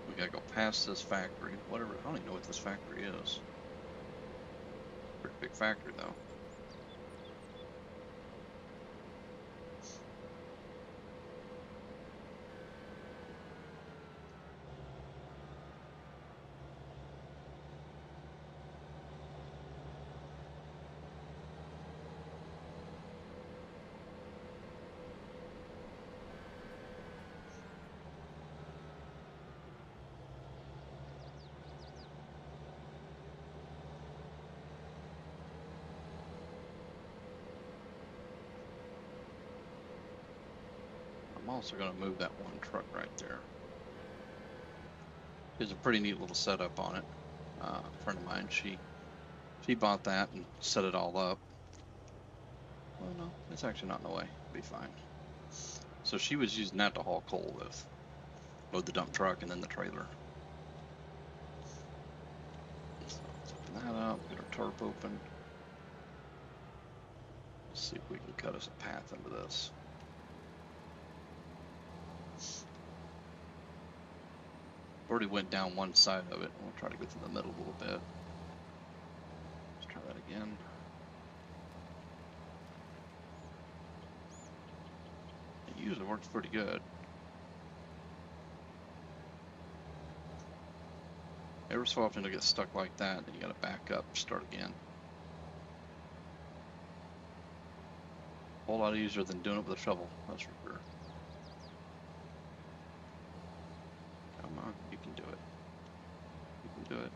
We gotta go past this factory, whatever. I don't even know what this factory is. Pretty big factory though. I'm also going to move that one truck right there. There's a pretty neat little setup on it. A friend of mine, she bought that and set it all up. Well, no, it's actually not in the way. It'll be fine. So she was using that to haul coal with. Load the dump truck and then the trailer. So let's open that up, get our tarp open. See if we can cut us a path into this. Already went down one side of it. We'll try to go through the middle a little bit. Let's try that again. It usually works pretty good. Every so often it'll get stuck like that, then you gotta back up, start again. A whole lot easier than doing it with a shovel, that's for sure. Come on, you can do it. You can do it.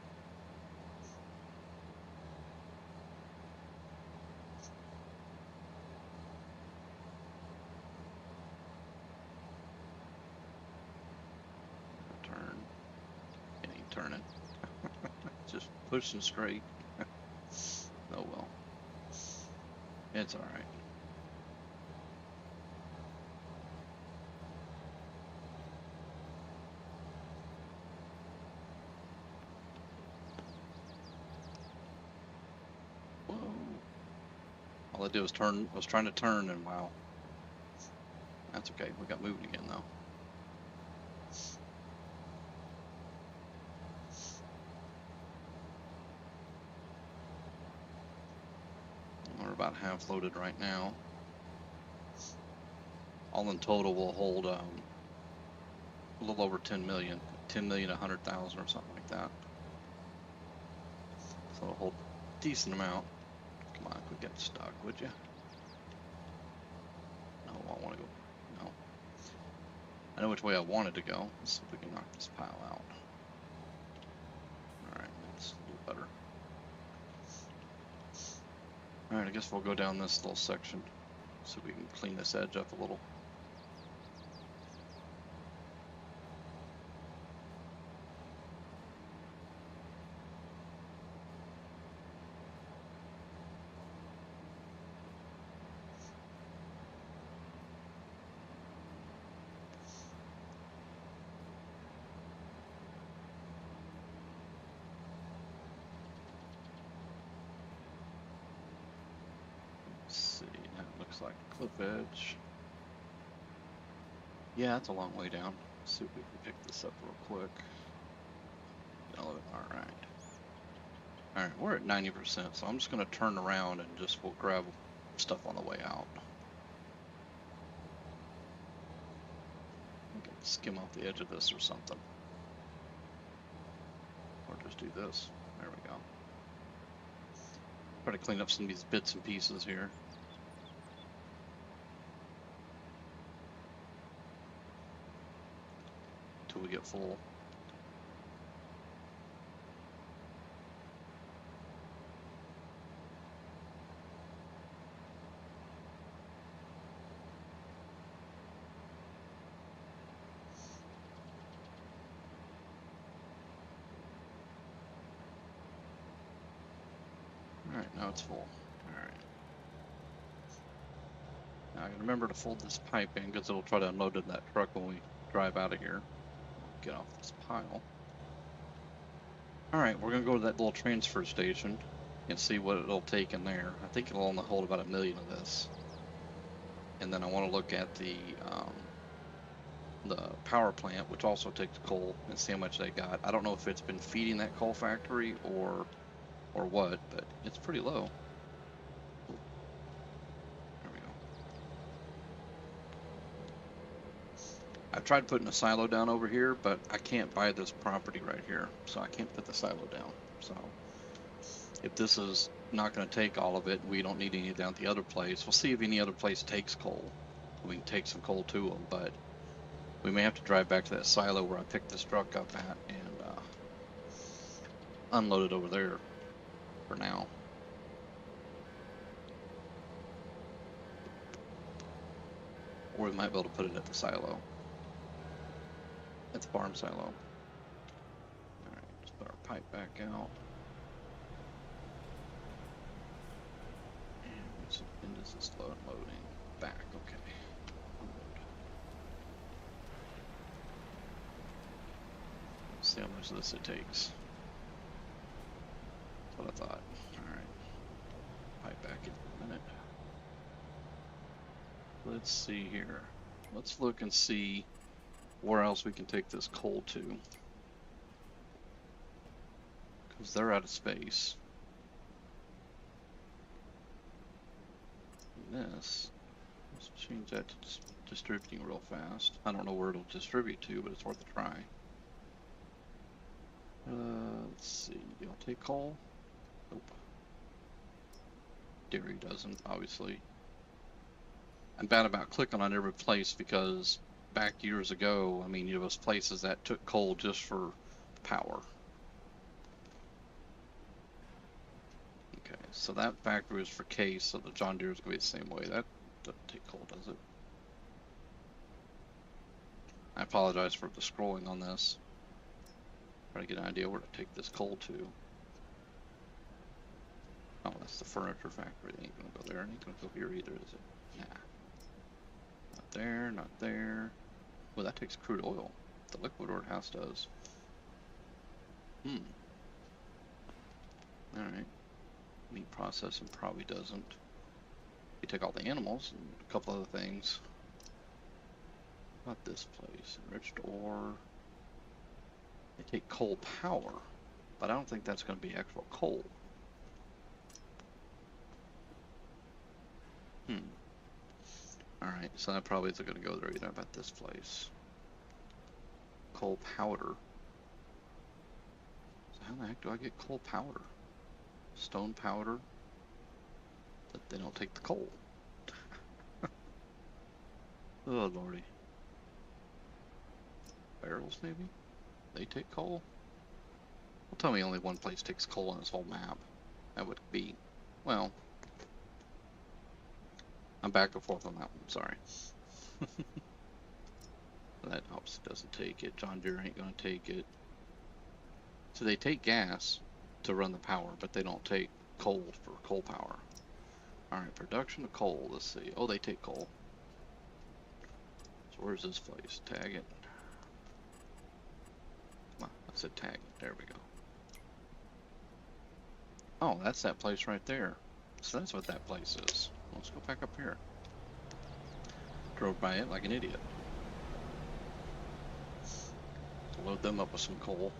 Turn. It ain't turning. Just pushing straight. Oh well. It's alright. Whoa. All I did was turn, was trying to turn, and wow. That's okay, we got moving again though. We're about half loaded right now. All in total will hold a little over 10 million, 100,000 or something like that. So it'll hold a decent amount. Come on, quit getting stuck, would you? No, I want to go. No. I know which way I wanted to go. Let's see if we can knock this pile out. Alright, that's a little better. Alright, I guess we'll go down this little section so we can clean this edge up a little. Like a cliff edge. Yeah, that's a long way down. Let's see if we can pick this up real quick. Alright. Alright, we're at 90%, so I'm just going to turn around and we'll grab stuff on the way out. We can skim off the edge of this or something. Or just do this. There we go. Try to clean up some of these bits and pieces here. We get full. Alright, now it's full. Alright. Now I gotta remember to fold this pipe in because it'll try to unload in that truck when we drive out of here. Get off this pile. Alright, we're going to go to that little transfer station and see what it'll take in there. I think it'll only hold about 1 million of this. And then I want to look at the power plant, which also takes coal, and see how much they got. I don't know if it's been feeding that coal factory or what, but it's pretty low. I've tried putting a silo down over here, but I can't buy this property right here, so I can't put the silo down. So if this is not going to take all of it, we don't need any down at the other place. We'll see if any other place takes coal. We can take some coal to them, but we may have to drive back to that silo where I picked this truck up at and unload it over there for now. Or we might be able to put it at the silo. At the farm silo. Alright, let's put our pipe back out. And when does this load loading? Back, okay. Let's see how much of this it takes. That's what I thought. Alright. Pipe back in a minute. Let's see here. Let's look and see where else we can take this coal to. Because they're out of space. And this, let's change that to distributing real fast. I don't know where it'll distribute to, but it's worth a try. Let's see. Do y'all take coal? Nope. Dairy doesn't, obviously. I'm bad about clicking on every place because back years ago, I mean, there was places that took coal just for power. Okay, so that factory is for case, so the John Deere is going to be the same way. That doesn't take coal, does it? I apologize for the scrolling on this. Try to get an idea where to take this coal to. Oh, that's the furniture factory. They ain't gonna go there. It ain't gonna go here either, is it? Nah. Not there, not there. Well, that takes crude oil. The liquid warehouse does. Alright. Meat processing probably doesn't. You take all the animals and a couple other things. What about this place? Enriched ore. They take coal power, but I don't think that's going to be actual coal. Alright, so that probably isn't going to go there either. About this place. Coal powder. So how the heck do I get coal powder? Stone powder. But they don't take the coal. Oh lordy. Barrels maybe? They take coal? Well, tell me only one place takes coal on this whole map. That would be, well, I'm back and forth on that one, sorry. That obviously doesn't take it. John Deere ain't gonna take it. So they take gas to run the power, but they don't take coal for coal power. Alright, production of coal, let's see. Oh, they take coal. So where's this place? Tag it. Come on, I said tag it. There we go. Oh, that's that place right there. So that's what that place is. Let's go back up here. Drove by it like an idiot. Load them up with some coal.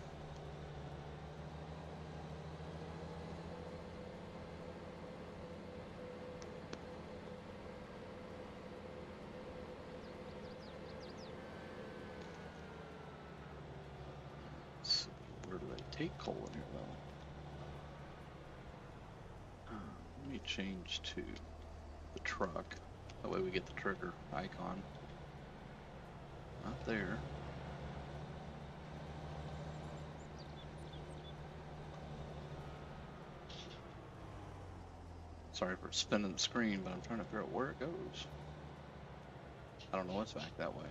Let's see, where do they take coal in here though? Let me change to the truck. That way we get the trigger icon. Not there. Sorry for spinning the screen, but I'm trying to figure out where it goes. I don't know what's back that way.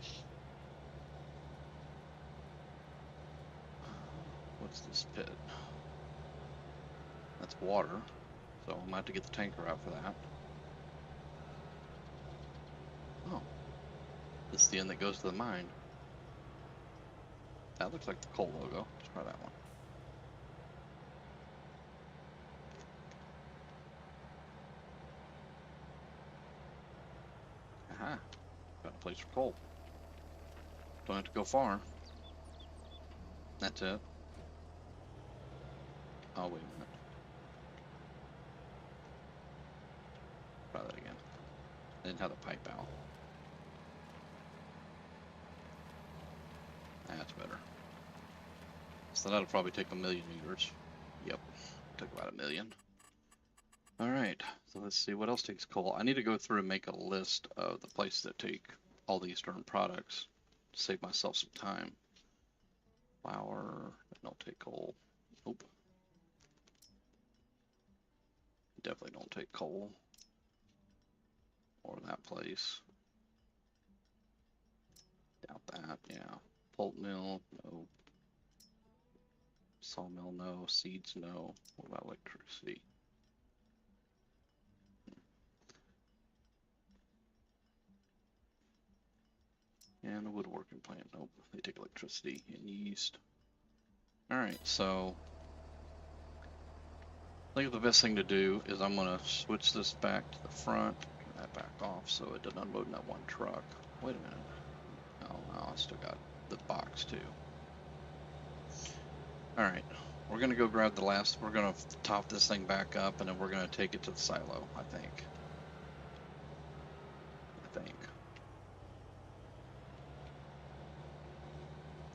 What's this pit? That's water, so I'm gonna have to get the tanker out for that. Oh, this is the end that goes to the mine. That looks like the coal logo. Let's try that one. Aha, got a place for coal. Don't have to go far. That's it. Oh, wait a minute. Try that again. I didn't have the pipe out. That's better. So that'll probably take 1,000,000 liters. Yep, took about 1,000,000. Alright, so let's see what else takes coal. I need to go through and make a list of the places that take all the Eastern products to save myself some time. Flour, don't take coal. Nope. Definitely don't take coal. Or that place. Doubt that, yeah. Pulp mill, no. Sawmill, no. Seeds, no. What about electricity? And a woodworking plant, nope. They take electricity and yeast. Alright, so I think the best thing to do is I'm going to switch this back to the front, turn that back off so it doesn't unload in that one truck. Wait a minute. Oh, no, I still got the box too. All right, we're gonna go grab the last. We're gonna top this thing back up, and then we're gonna take it to the silo. I think.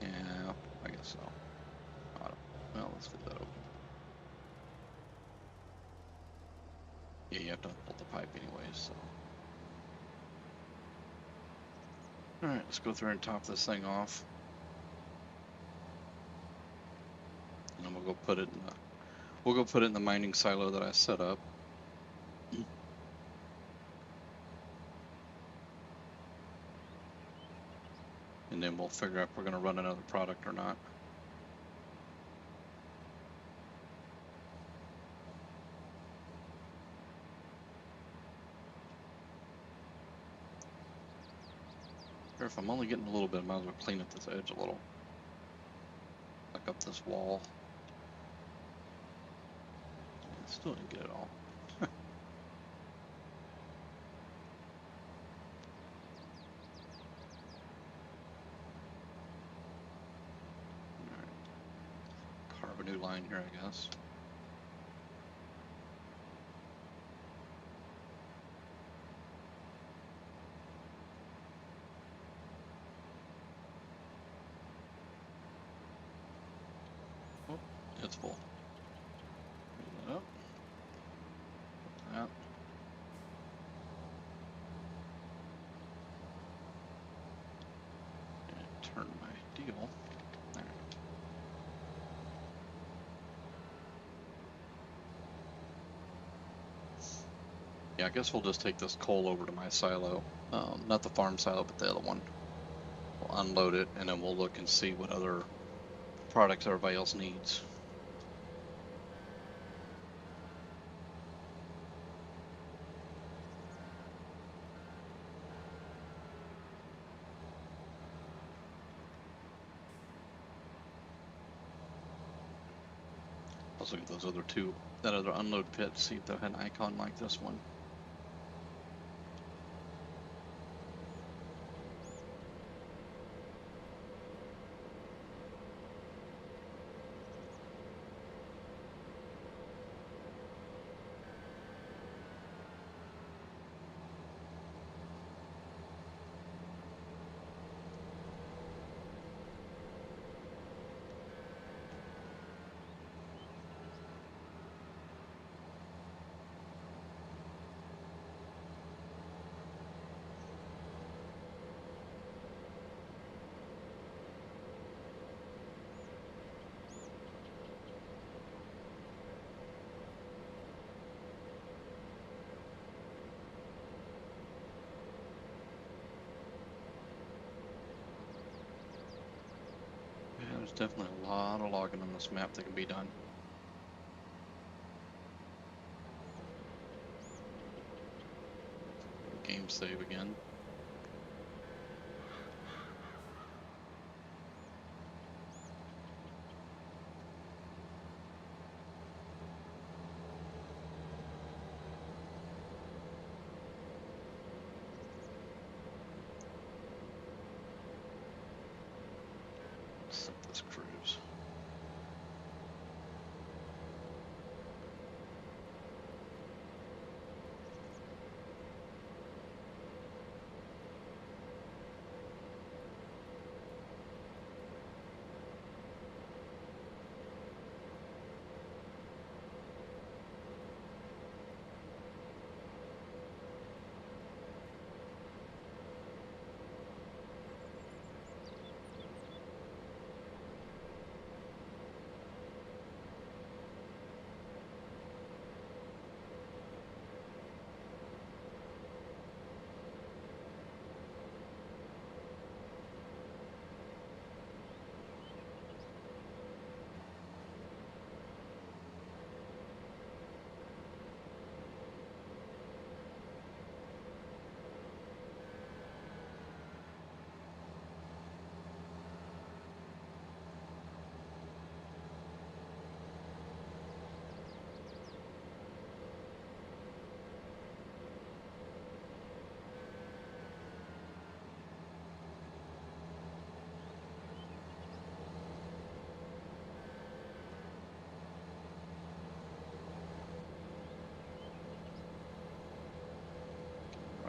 Yeah, I guess so. I don't, well, let's leave that open. Yeah, you have to pull the pipe anyways. So. All right, let's go through and top this thing off, and then we'll go put it in the. We'll go put it in the mining silo that I set up. And then we'll figure out if we're going to run another product or not. Or if I'm only getting a little bit, I might as well clean up this edge a little. Back up this wall. Still didn't get it all. Carve a new line here, I guess. Oh, it's full. Move that up. Put that. And turn my deal. There. Yeah, I guess we'll just take this coal over to my silo. Not the farm silo, but the other one. We'll unload it, and then we'll look and see what other products everybody else needs. Let's look at those other two, that other unload pit, see if they had an icon like this one. There's definitely a lot of logging on this map that can be done. Game save again. Set this cruise.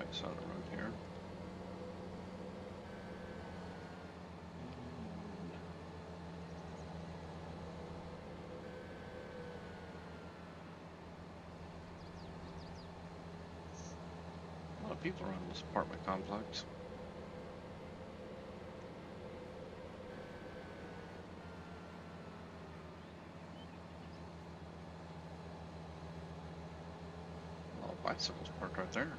backside of the road here. A lot of people around this apartment complex. A lot of bicycles parked right there.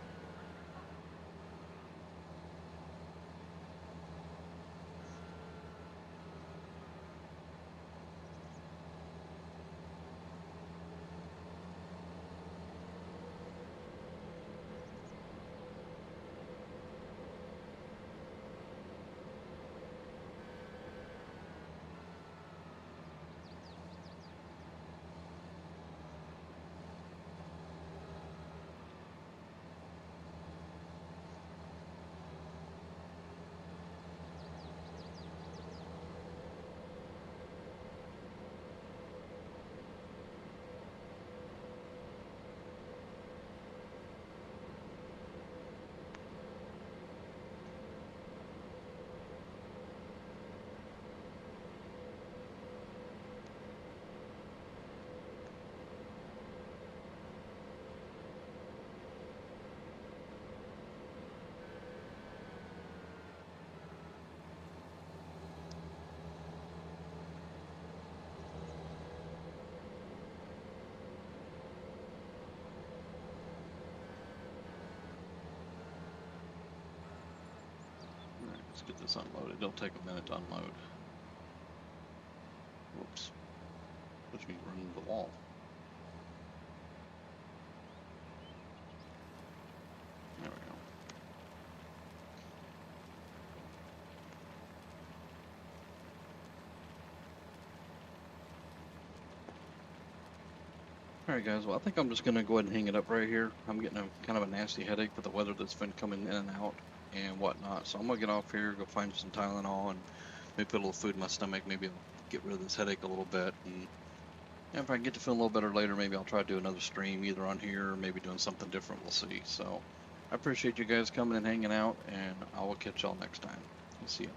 Alright, let's get this unloaded. It'll take a minute to unload. Whoops. Which means run into the wall. There we go. Alright guys, well I think I'm just going to go ahead and hang it up right here. I'm getting a kind of a nasty headache with the weather that's been coming in and out and whatnot. So I'm going to get off here, go find some Tylenol, and maybe put a little food in my stomach. Maybe I'll get rid of this headache a little bit. And if I can get to feel a little better later, maybe I'll try to do another stream either on here or maybe doing something different. We'll see. So I appreciate you guys coming and hanging out, and I will catch y'all next time. See ya.